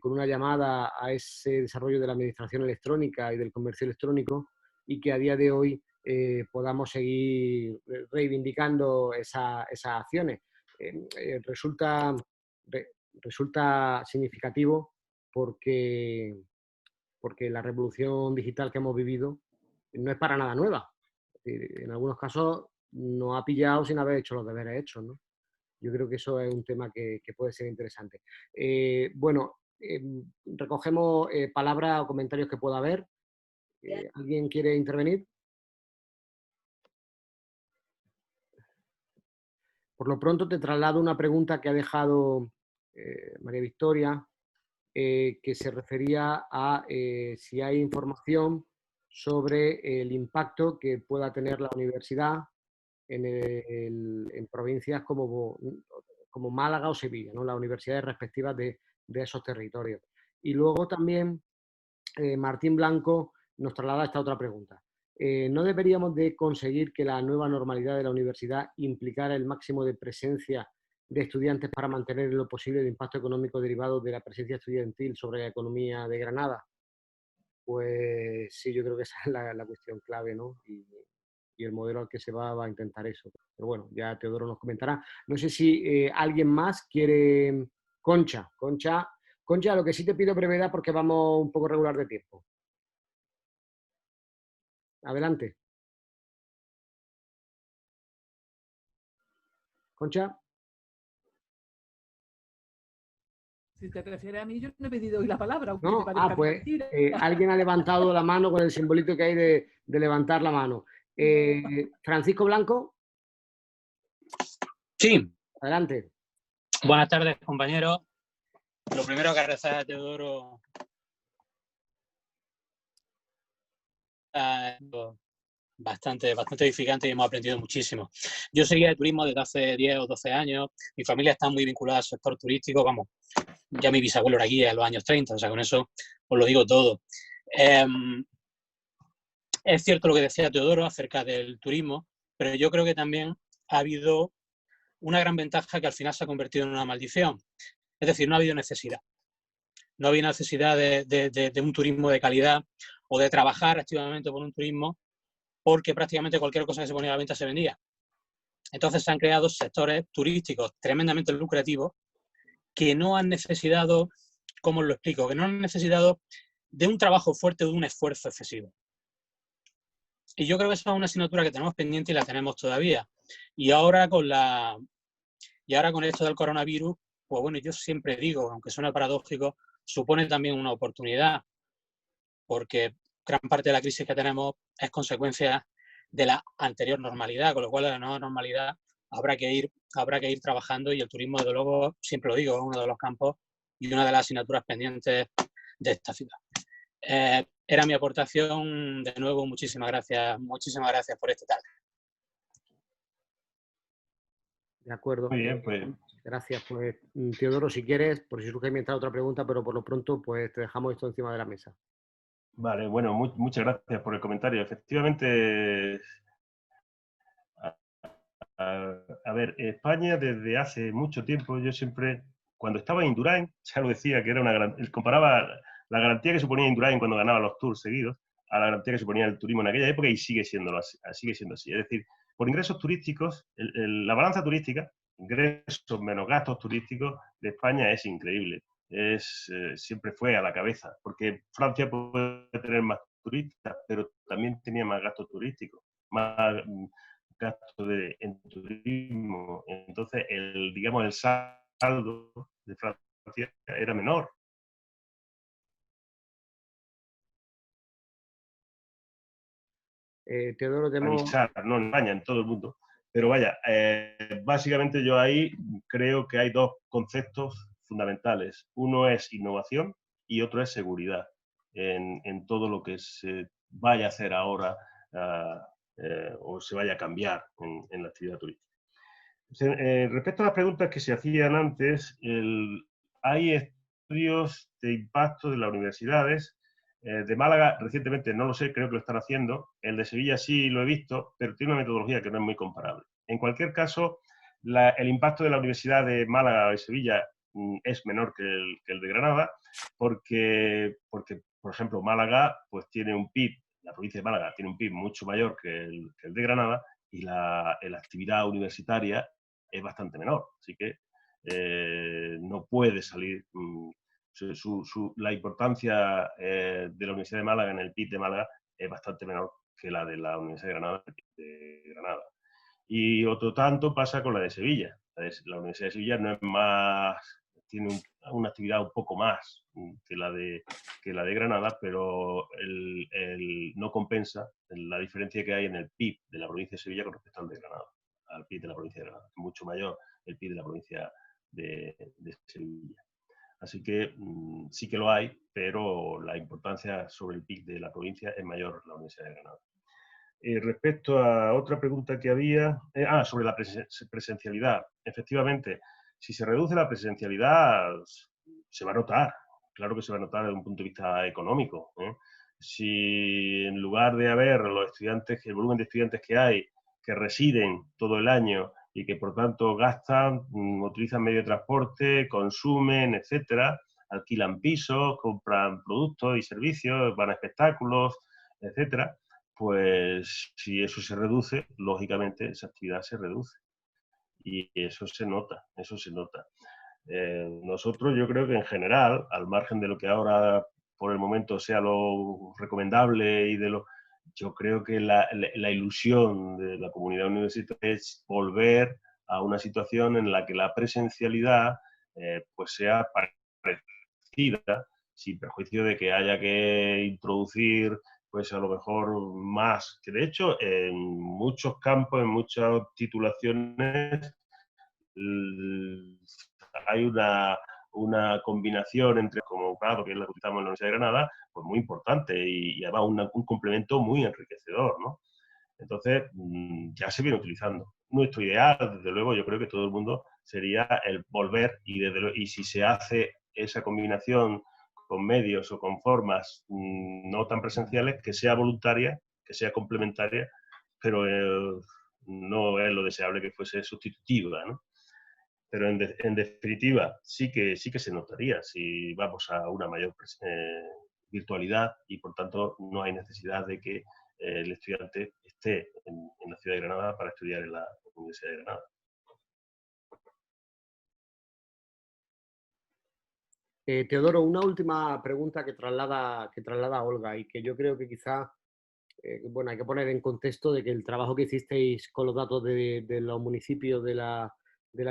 una llamada a ese desarrollo de la administración electrónica y del comercio electrónico y que a día de hoy podamos seguir reivindicando esas acciones. Resulta significativo porque la revolución digital que hemos vivido no es para nada nueva. En algunos casos nos ha pillado sin haber hecho los deberes hechos, ¿no? Yo creo que eso es un tema que puede ser interesante. Recogemos palabras o comentarios que pueda haber. ¿Alguien quiere intervenir? Por lo pronto te traslado una pregunta que ha dejado María Victoria, que se refería a si hay información sobre el impacto que pueda tener la universidad en provincias como Málaga o Sevilla, ¿no? Las universidades respectivas de esos territorios. Y luego también Martín Blanco nos traslada esta otra pregunta. ¿No deberíamos de conseguir que la nueva normalidad de la universidad implicara el máximo de presencia de estudiantes para mantener en lo posible el impacto económico derivado de la presencia estudiantil sobre la economía de Granada? Pues sí, yo creo que esa es la cuestión clave, ¿no? Y el modelo al que se va a intentar eso. Pero bueno, ya Teodoro nos comentará. No sé si alguien más quiere... Concha, lo que sí te pido brevedad porque vamos un poco regular de tiempo. Adelante. Concha. Si te refieres a mí, yo no he pedido hoy la palabra. Aunque ¿No? te parezca Pues mentira. alguien ha levantado la mano con el simbolito que hay de levantar la mano. Francisco Blanco. Sí. Adelante. Buenas tardes, compañeros. Lo primero que agradecer a Teodoro bastante edificante y hemos aprendido muchísimo. Yo seguía de turismo desde hace 10 o 12 años. Mi familia está muy vinculada al sector turístico. Vamos, ya mi bisabuelo era guía en los años 30, o sea, con eso os lo digo todo. Es cierto lo que decía Teodoro acerca del turismo, pero yo creo que también ha habido una gran ventaja que al final se ha convertido en una maldición. Es decir, no ha habido necesidad. No había necesidad de un turismo de calidad o de trabajar activamente por un turismo porque prácticamente cualquier cosa que se ponía a la venta se vendía. Entonces se han creado sectores turísticos tremendamente lucrativos que no han necesitado, ¿cómo os lo explico? Que no han necesitado de un trabajo fuerte o de un esfuerzo excesivo. Y yo creo que esa es una asignatura que tenemos pendiente y la tenemos todavía. Y ahora con esto del coronavirus, pues bueno, yo siempre digo, aunque suena paradójico, supone también una oportunidad, porque gran parte de la crisis que tenemos es consecuencia de la anterior normalidad, con lo cual la nueva normalidad habrá que ir trabajando y el turismo, desde luego, siempre lo digo, es uno de los campos y una de las asignaturas pendientes de esta ciudad. Era mi aportación. De nuevo, muchísimas gracias por este tal. De acuerdo. Muy bien, pues. Gracias. Pues, Teodoro, si quieres, por si surge mientras otra pregunta, pero por lo pronto, pues te dejamos esto encima de la mesa. Vale, bueno, muchas gracias por el comentario. Efectivamente, a ver, España desde hace mucho tiempo, yo siempre cuando estaba en Indurain, ya lo decía, que era una gran... Él comparaba la garantía que suponía Indurain cuando ganaba los Tours seguidos a la garantía que suponía el turismo en aquella época, y sigue siendo así. Es decir, por ingresos turísticos, la balanza turística, ingresos menos gastos turísticos de España es increíble. Siempre fue a la cabeza, porque Francia puede tener más turistas, pero también tenía más gastos turísticos, más gastos en turismo. Entonces, digamos, el saldo de Francia era menor. Teodoro, no en España, en todo el mundo. Pero vaya, básicamente yo ahí creo que hay dos conceptos fundamentales. Uno es innovación y otro es seguridad en todo lo que se vaya a hacer ahora o se vaya a cambiar en la actividad turística. Respecto a las preguntas que se hacían antes, hay estudios de impacto de las universidades. De Málaga, recientemente, no lo sé, creo que lo están haciendo. El de Sevilla sí lo he visto, pero tiene una metodología que no es muy comparable. En cualquier caso, el impacto de la Universidad de Málaga o de Sevilla es menor que el de Granada, porque, por ejemplo, Málaga pues tiene un PIB, la provincia de Málaga tiene un PIB mucho mayor que el de Granada, y la actividad universitaria es bastante menor. Así que no puede salir... la importancia de la Universidad de Málaga en el PIB de Málaga es bastante menor que la de la Universidad de Granada. Y otro tanto pasa con la de Sevilla. La Universidad de Sevilla no es más, tiene una actividad un poco más que la de Granada, pero no compensa la diferencia que hay en el PIB de la provincia de Sevilla con respecto al de Granada, al PIB de la provincia de Granada. Es mucho mayor el PIB de la provincia de Sevilla. Así que sí que lo hay, pero la importancia sobre el PIB de la provincia es mayor en la Universidad de Granada. Respecto a otra pregunta que había, sobre la presencialidad. Efectivamente, si se reduce la presencialidad, se va a notar. Claro que se va a notar desde un punto de vista económico. Si en lugar de haber los estudiantes, el volumen de estudiantes que hay, que residen todo el año y que por tanto gastan, utilizan medio de transporte, consumen, etcétera, alquilan pisos, compran productos y servicios, van a espectáculos, etcétera, pues si eso se reduce, lógicamente esa actividad se reduce. Y eso se nota, eso se nota. Nosotros yo creo que en general, al margen de lo que ahora por el momento sea lo recomendable y de lo... Yo creo que la ilusión de la comunidad universitaria es volver a una situación en la que la presencialidad pues sea parecida, sin perjuicio de que haya que introducir pues a lo mejor más, que de hecho en muchos campos, en muchas titulaciones hay una combinación entre, como claro, que es la que estamos en la Universidad de Granada, pues muy importante y además un complemento muy enriquecedor, ¿no? Entonces, ya se viene utilizando. Nuestro ideal, desde luego, yo creo que todo el mundo sería el volver y si se hace esa combinación con medios o con formas no tan presenciales, que sea voluntaria, que sea complementaria, pero no es lo deseable que fuese sustitutiva, ¿no? Pero en definitiva sí que se notaría si vamos a una mayor virtualidad y por tanto no hay necesidad de que el estudiante esté en la ciudad de Granada para estudiar en la Universidad de Granada. Teodoro, una última pregunta que traslada Olga y que yo creo que quizá bueno, hay que poner en contexto de que el trabajo que hicisteis con los datos de los municipios de la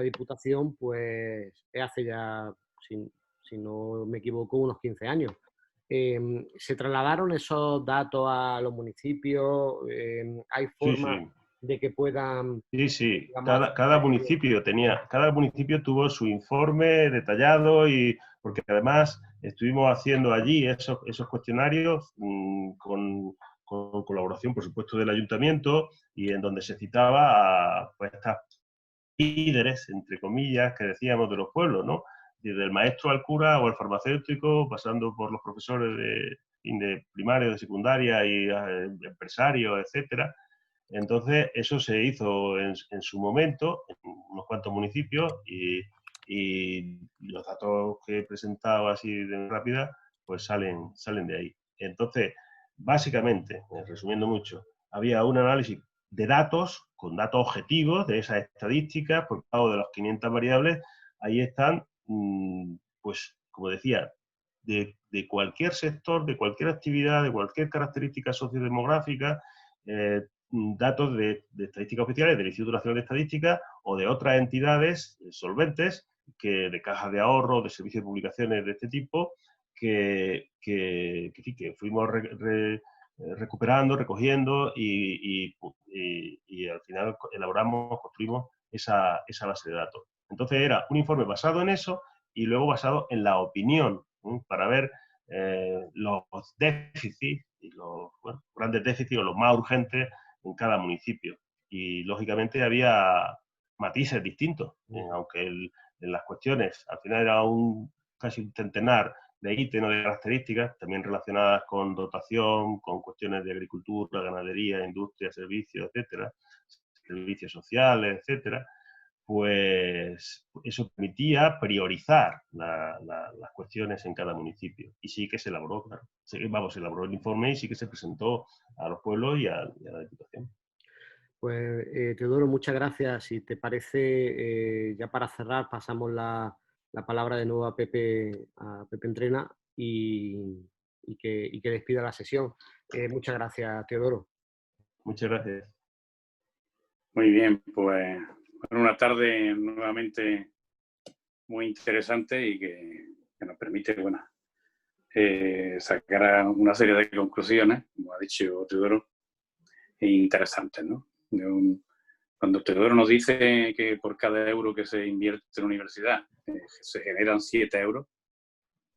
Diputación, pues hace ya, si no me equivoco, unos 15 años. ¿Se trasladaron esos datos a los municipios? ¿Hay forma de que puedan...? Sí. Digamos, cada municipio tuvo su informe detallado y porque además estuvimos haciendo allí esos cuestionarios con colaboración, por supuesto, del ayuntamiento y en donde se citaba a pues, estas líderes, entre comillas, que decíamos de los pueblos, ¿no? Desde el maestro al cura o al farmacéutico, pasando por los profesores de primaria, de secundaria y empresarios, etcétera. Entonces, eso se hizo en su momento, en unos cuantos municipios, y y los datos que he presentado así de rápida, pues salen de ahí. Entonces, básicamente, resumiendo mucho, había un análisis de datos, con datos objetivos de esas estadísticas, por cada una de las 500 variables, ahí están, pues, como decía, de cualquier sector, de cualquier actividad, de cualquier característica sociodemográfica, datos de estadísticas oficiales del Instituto Nacional de Estadística o de otras entidades solventes, de cajas de ahorro, de servicios de publicaciones de este tipo, que fuimos recuperando, recogiendo y al final elaboramos, construimos esa base de datos. Entonces era un informe basado en eso y luego basado en la opinión, para ver los déficits y los grandes déficits o los más urgentes en cada municipio. Y lógicamente había matices distintos, aunque en las cuestiones al final era casi un centenar de ítems o de características, también relacionadas con dotación, con cuestiones de agricultura, ganadería, industria, servicios, etcétera, servicios sociales, etcétera, pues eso permitía priorizar las cuestiones en cada municipio. Y sí que se elaboró, claro. Se elaboró el informe y sí que se presentó a los pueblos y a la Diputación. Pues, Teodoro, muchas gracias. Si te parece, ya para cerrar, pasamos la palabra de nuevo a Pepe Entrena y que despida la sesión. Muchas gracias, Teodoro. Muchas gracias. Muy bien, pues una tarde nuevamente muy interesante y que nos permite, bueno, sacar una serie de conclusiones, como ha dicho Teodoro, interesantes, ¿no? Cuando Teodoro nos dice que por cada euro que se invierte en la universidad se generan 7 euros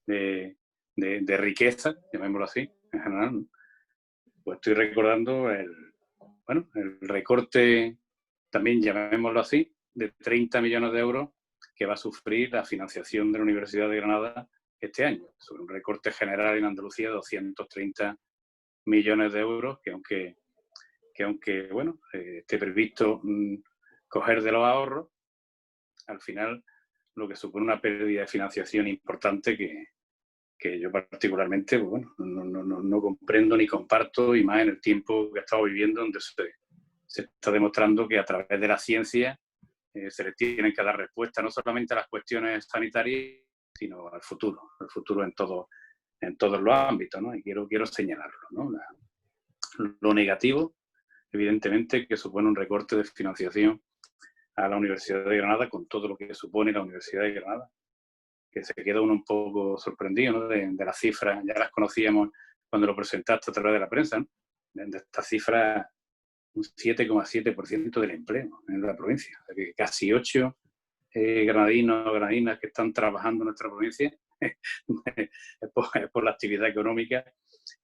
de riqueza, llamémoslo así, en general, ¿no? Pues estoy recordando el recorte, también llamémoslo así, de 30 millones de euros que va a sufrir la financiación de la Universidad de Granada este año, sobre un recorte general en Andalucía de 230 millones de euros, que aunque bueno, esté previsto coger de los ahorros, al final lo que supone una pérdida de financiación importante que yo particularmente, pues bueno, no comprendo ni comparto, y más en el tiempo que estamos viviendo, donde se está demostrando que a través de la ciencia se le tienen que dar respuesta no solamente a las cuestiones sanitarias, sino al futuro en todos los ámbitos, ¿no? Y quiero señalarlo, ¿no? Lo negativo, evidentemente, que supone un recorte de financiación a la Universidad de Granada, con todo lo que supone la Universidad de Granada, que se queda uno un poco sorprendido, ¿no? de las cifras. Ya las conocíamos cuando lo presentaste a través de la prensa, ¿no? De esta cifra, un 7,7% del empleo en la provincia. O sea, que casi 8 granadinos o granadinas que están trabajando en nuestra provincia es por la actividad económica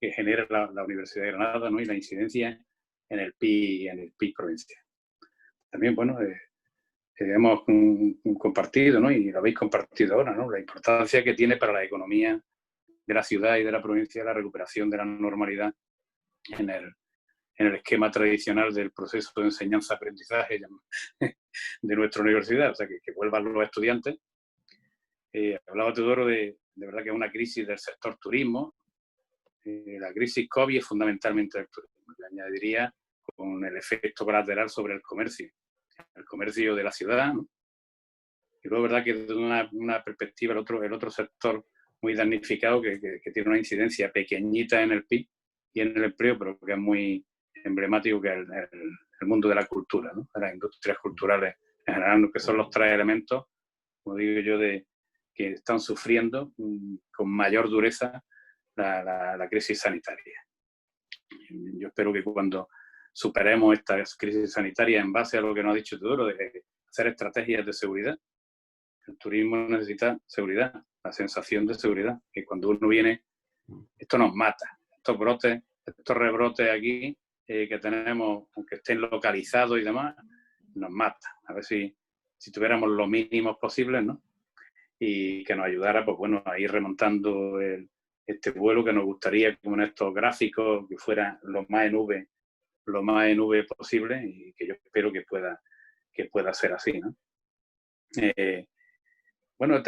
que genera la Universidad de Granada, ¿no? Y la incidencia en el PIB provincial. También, bueno, hemos compartido, ¿no? Y lo habéis compartido ahora, ¿no? La importancia que tiene para la economía de la ciudad y de la provincia la recuperación de la normalidad en el esquema tradicional del proceso de enseñanza-aprendizaje de nuestra universidad, o sea, que vuelvan los estudiantes. Hablaba Teodoro de verdad que es una crisis del sector turismo. La crisis COVID es fundamentalmente del turismo. Le añadiría con el efecto colateral sobre el comercio de la ciudad, ¿no? Y luego, verdad que desde una perspectiva, el otro sector muy damnificado, que tiene una incidencia pequeñita en el PIB y en el empleo, pero que es muy emblemático, que es el mundo de la cultura, ¿no? De las industrias culturales en general, que son los 3 elementos, como digo yo, que están sufriendo con mayor dureza la crisis sanitaria. Yo espero que cuando superemos esta crisis sanitaria, en base a lo que nos ha dicho Teodoro, de hacer estrategias de seguridad. El turismo necesita seguridad, la sensación de seguridad, que cuando uno viene, esto nos mata. Estos brotes, estos rebrotes aquí que tenemos, aunque estén localizados y demás, nos mata. A ver si tuviéramos los mínimos posibles, ¿no? Y que nos ayudara, pues bueno, a ir remontando este vuelo que nos gustaría, como en estos gráficos, que fuera lo más en V posible, y que yo espero que pueda ser así, ¿no? bueno,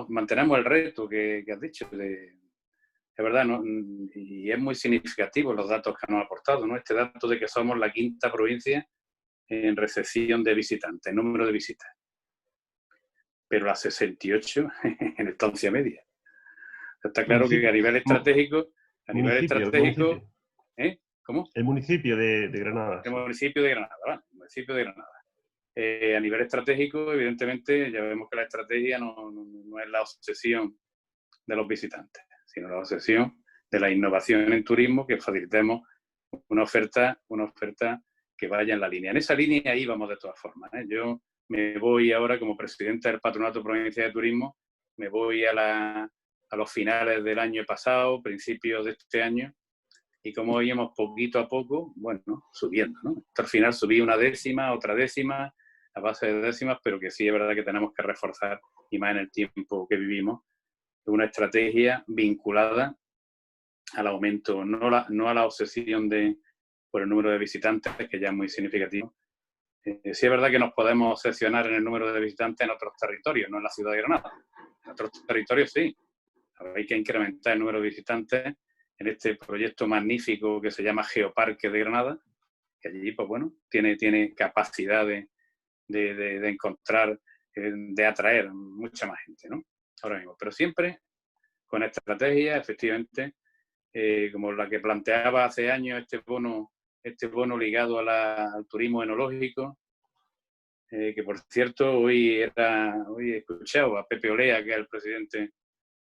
mantenemos el reto que has dicho, es verdad, ¿no? Y es muy significativo los datos que nos ha aportado, ¿no? Este dato de que somos la 5ª provincia en recepción de visitantes, número de visitas, pero la 68 en estancia media. Está claro que a nivel estratégico, ¿eh? ¿Cómo? El municipio de Granada. El municipio de Granada, ¿vale? El municipio de Granada. A nivel estratégico, evidentemente, ya vemos que la estrategia no es la obsesión de los visitantes, sino la obsesión de la innovación en turismo, que facilitemos una oferta que vaya en la línea. En esa línea íbamos de todas formas, ¿eh? Yo me voy ahora como presidente del Patronato Provincial de Turismo, me voy a los finales del año pasado, principios de este año, y como íbamos poquito a poco, bueno, subiendo, ¿no? Hasta al final subí una décima, otra décima, a base de décimas, pero que sí es verdad que tenemos que reforzar, y más en el tiempo que vivimos, una estrategia vinculada al aumento, no a la obsesión por el número de visitantes, que ya es muy significativo. Sí es verdad que nos podemos obsesionar en el número de visitantes en otros territorios, no en la ciudad de Granada. En otros territorios sí. Hay que incrementar el número de visitantes en este proyecto magnífico que se llama Geoparque de Granada, que allí, pues bueno, tiene capacidad de encontrar, de atraer mucha más gente, ¿no? Ahora mismo. Pero siempre con estrategias, efectivamente, como la que planteaba hace años este bono ligado al turismo enológico, que por cierto hoy he escuchado a Pepe Olea, que es el presidente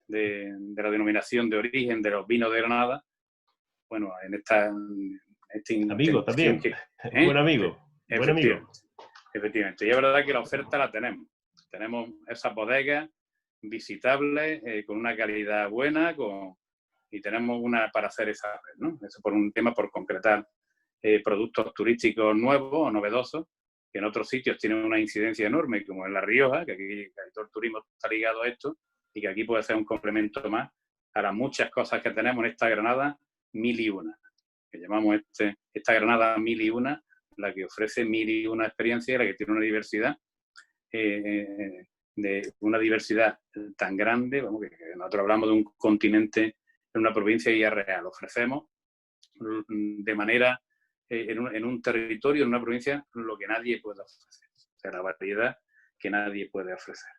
de la denominación de origen de los vinos de Granada, bueno, en este amigo también, buen amigo. Efectivamente, y es verdad que la oferta la tenemos esas bodegas visitables, con una calidad buena, y tenemos una para hacer esa red, ¿no? Eso por un tema, por concretar productos turísticos nuevos o novedosos, que en otros sitios tienen una incidencia enorme, como en La Rioja, que aquí todo el turismo está ligado a esto, y que aquí puede ser un complemento más a las muchas cosas que tenemos en esta Granada 1001, que llamamos esta Granada 1001, la que ofrece 1001 experiencias, la que tiene una diversidad, de una diversidad tan grande, vamos, que nosotros hablamos de un continente en una provincia y es real. Ofrecemos de manera, en un territorio, en una provincia, lo que nadie puede ofrecer. O sea, la variedad que nadie puede ofrecer.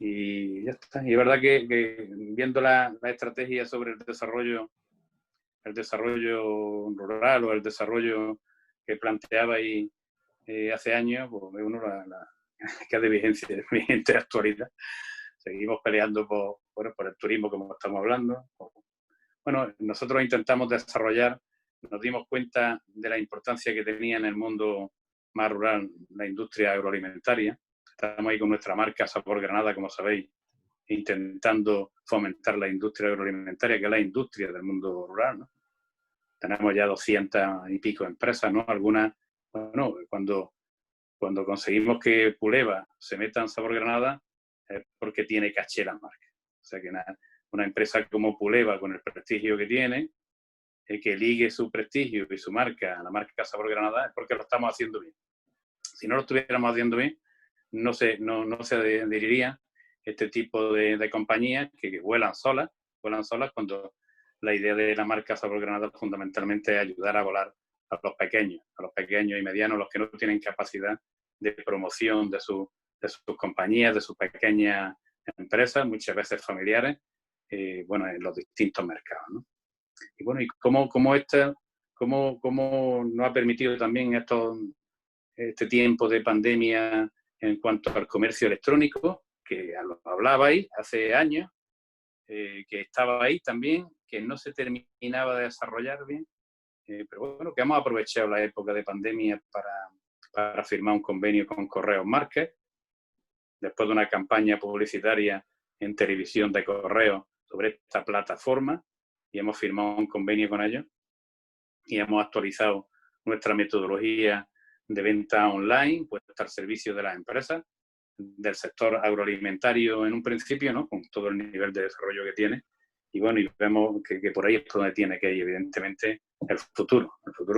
Y ya está. Y es verdad que viendo la estrategia sobre el desarrollo rural o el desarrollo que planteaba ahí hace años, pues uno que es de vigente actualidad. Seguimos peleando por el turismo, como estamos hablando. Bueno, nosotros intentamos desarrollar, nos dimos cuenta de la importancia que tenía en el mundo más rural la industria agroalimentaria. Estamos ahí con nuestra marca Sabor Granada, como sabéis, intentando fomentar la industria agroalimentaria, que es la industria del mundo rural, ¿no? Tenemos ya 200 y pico empresas, ¿no? Algunas, bueno, cuando conseguimos que Puleva se meta en Sabor Granada, es porque tiene caché la marca. O sea que una empresa como Puleva, con el prestigio que tiene, que ligue su prestigio y su marca a la marca Sabor Granada, es porque lo estamos haciendo bien. Si no lo estuviéramos haciendo bien, no se adheriría este tipo de compañías que vuelan solas cuando la idea de la marca Sabor Granada fundamentalmente es ayudar a volar a los pequeños y medianos, los que no tienen capacidad de promoción de sus compañías, de sus pequeñas empresas, muchas veces familiares, bueno, en los distintos mercados, ¿no? Y bueno, y cómo nos ha permitido también este tiempo de pandemia en cuanto al comercio electrónico, que lo hablabais hace años, que estaba ahí también, que no se terminaba de desarrollar bien, pero bueno, que hemos aprovechado la época de pandemia para firmar un convenio con Correos Márquez, después de una campaña publicitaria en televisión de Correos sobre esta plataforma, y hemos firmado un convenio con ellos y hemos actualizado nuestra metodología de venta online, puesta al servicio de las empresas, del sector agroalimentario en un principio, ¿no? Con todo el nivel de desarrollo que tiene. Y bueno, y vemos que por ahí es donde tiene que ir, evidentemente, el futuro,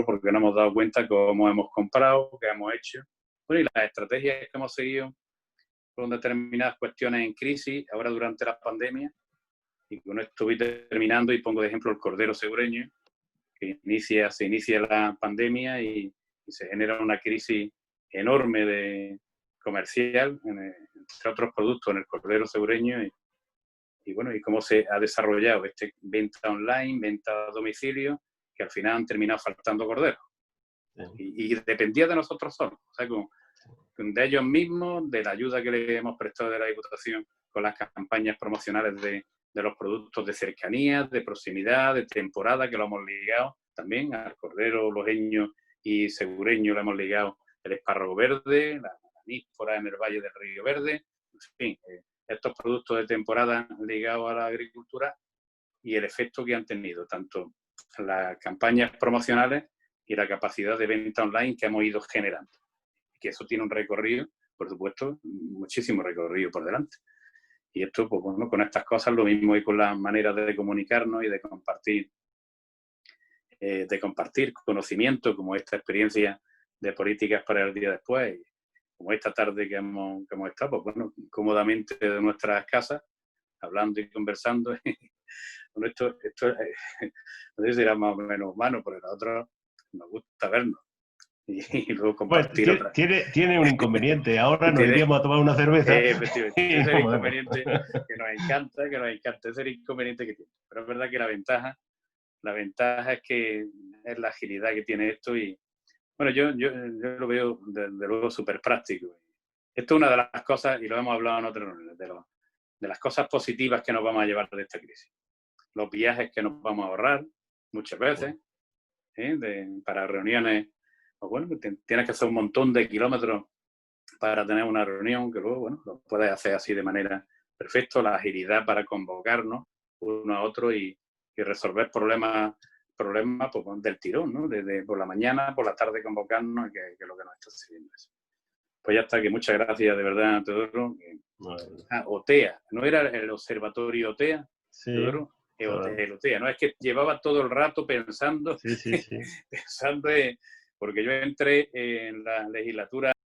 porque nos hemos dado cuenta cómo hemos comprado, qué hemos hecho. Bueno, y las estrategias que hemos seguido con determinadas cuestiones en crisis, ahora durante la pandemia, y con esto voy terminando y pongo de ejemplo el cordero segureño, que se inicia la pandemia y se genera una crisis enorme comercial, entre otros productos, en el cordero segureño, y bueno, y cómo se ha desarrollado venta online, venta a domicilio, que al final han terminado faltando corderos. Y dependía de nosotros solos, o sea, de ellos mismos, de la ayuda que le hemos prestado de la Diputación con las campañas promocionales de los productos de cercanía, de proximidad, de temporada, que lo hemos ligado también al cordero lojeño y segureño, lo hemos ligado el espárrago verde, la níspora en el Valle del Río Verde, en fin, estos productos de temporada ligados a la agricultura y el efecto que han tenido tanto las campañas promocionales y la capacidad de venta online que hemos ido generando. Que eso tiene un recorrido, por supuesto, muchísimo recorrido por delante. Y esto, pues bueno, con estas cosas lo mismo y con las maneras de comunicarnos y de compartir conocimiento, como esta experiencia de políticas para el día después, y como esta tarde que hemos estado, pues bueno, cómodamente de nuestras casas, hablando y conversando. Bueno, esto no sé si era más o menos humano, pero a nosotros nos gusta vernos. Y luego compartir pues, tiene un inconveniente. Ahora nos iríamos a tomar una cerveza. Efectivamente, ese es el inconveniente que nos encanta, ese es el inconveniente que tiene. Pero es verdad que la ventaja es que es la agilidad que tiene esto y, bueno, yo lo veo desde luego súper práctico. Esto es una de las cosas, y lo hemos hablado en otras reuniones, de las cosas positivas que nos vamos a llevar de esta crisis. Los viajes que nos vamos a ahorrar muchas veces, para reuniones. Pues bueno, tienes que hacer un montón de kilómetros para tener una reunión que luego, bueno, lo puedes hacer así de manera perfecta, la agilidad para convocarnos uno a otro y resolver problemas pues, del tirón, ¿no? Desde por la mañana, por la tarde convocarnos, que es lo que nos está sirviendo eso. Pues ya está, que muchas gracias de verdad, Teodoro. OTEA, ¿no era el observatorio OTEA? Sí. Teodoro, el OTEA, ¿no? Es que llevaba todo el rato pensando, sí. pensando porque yo entré en la legislatura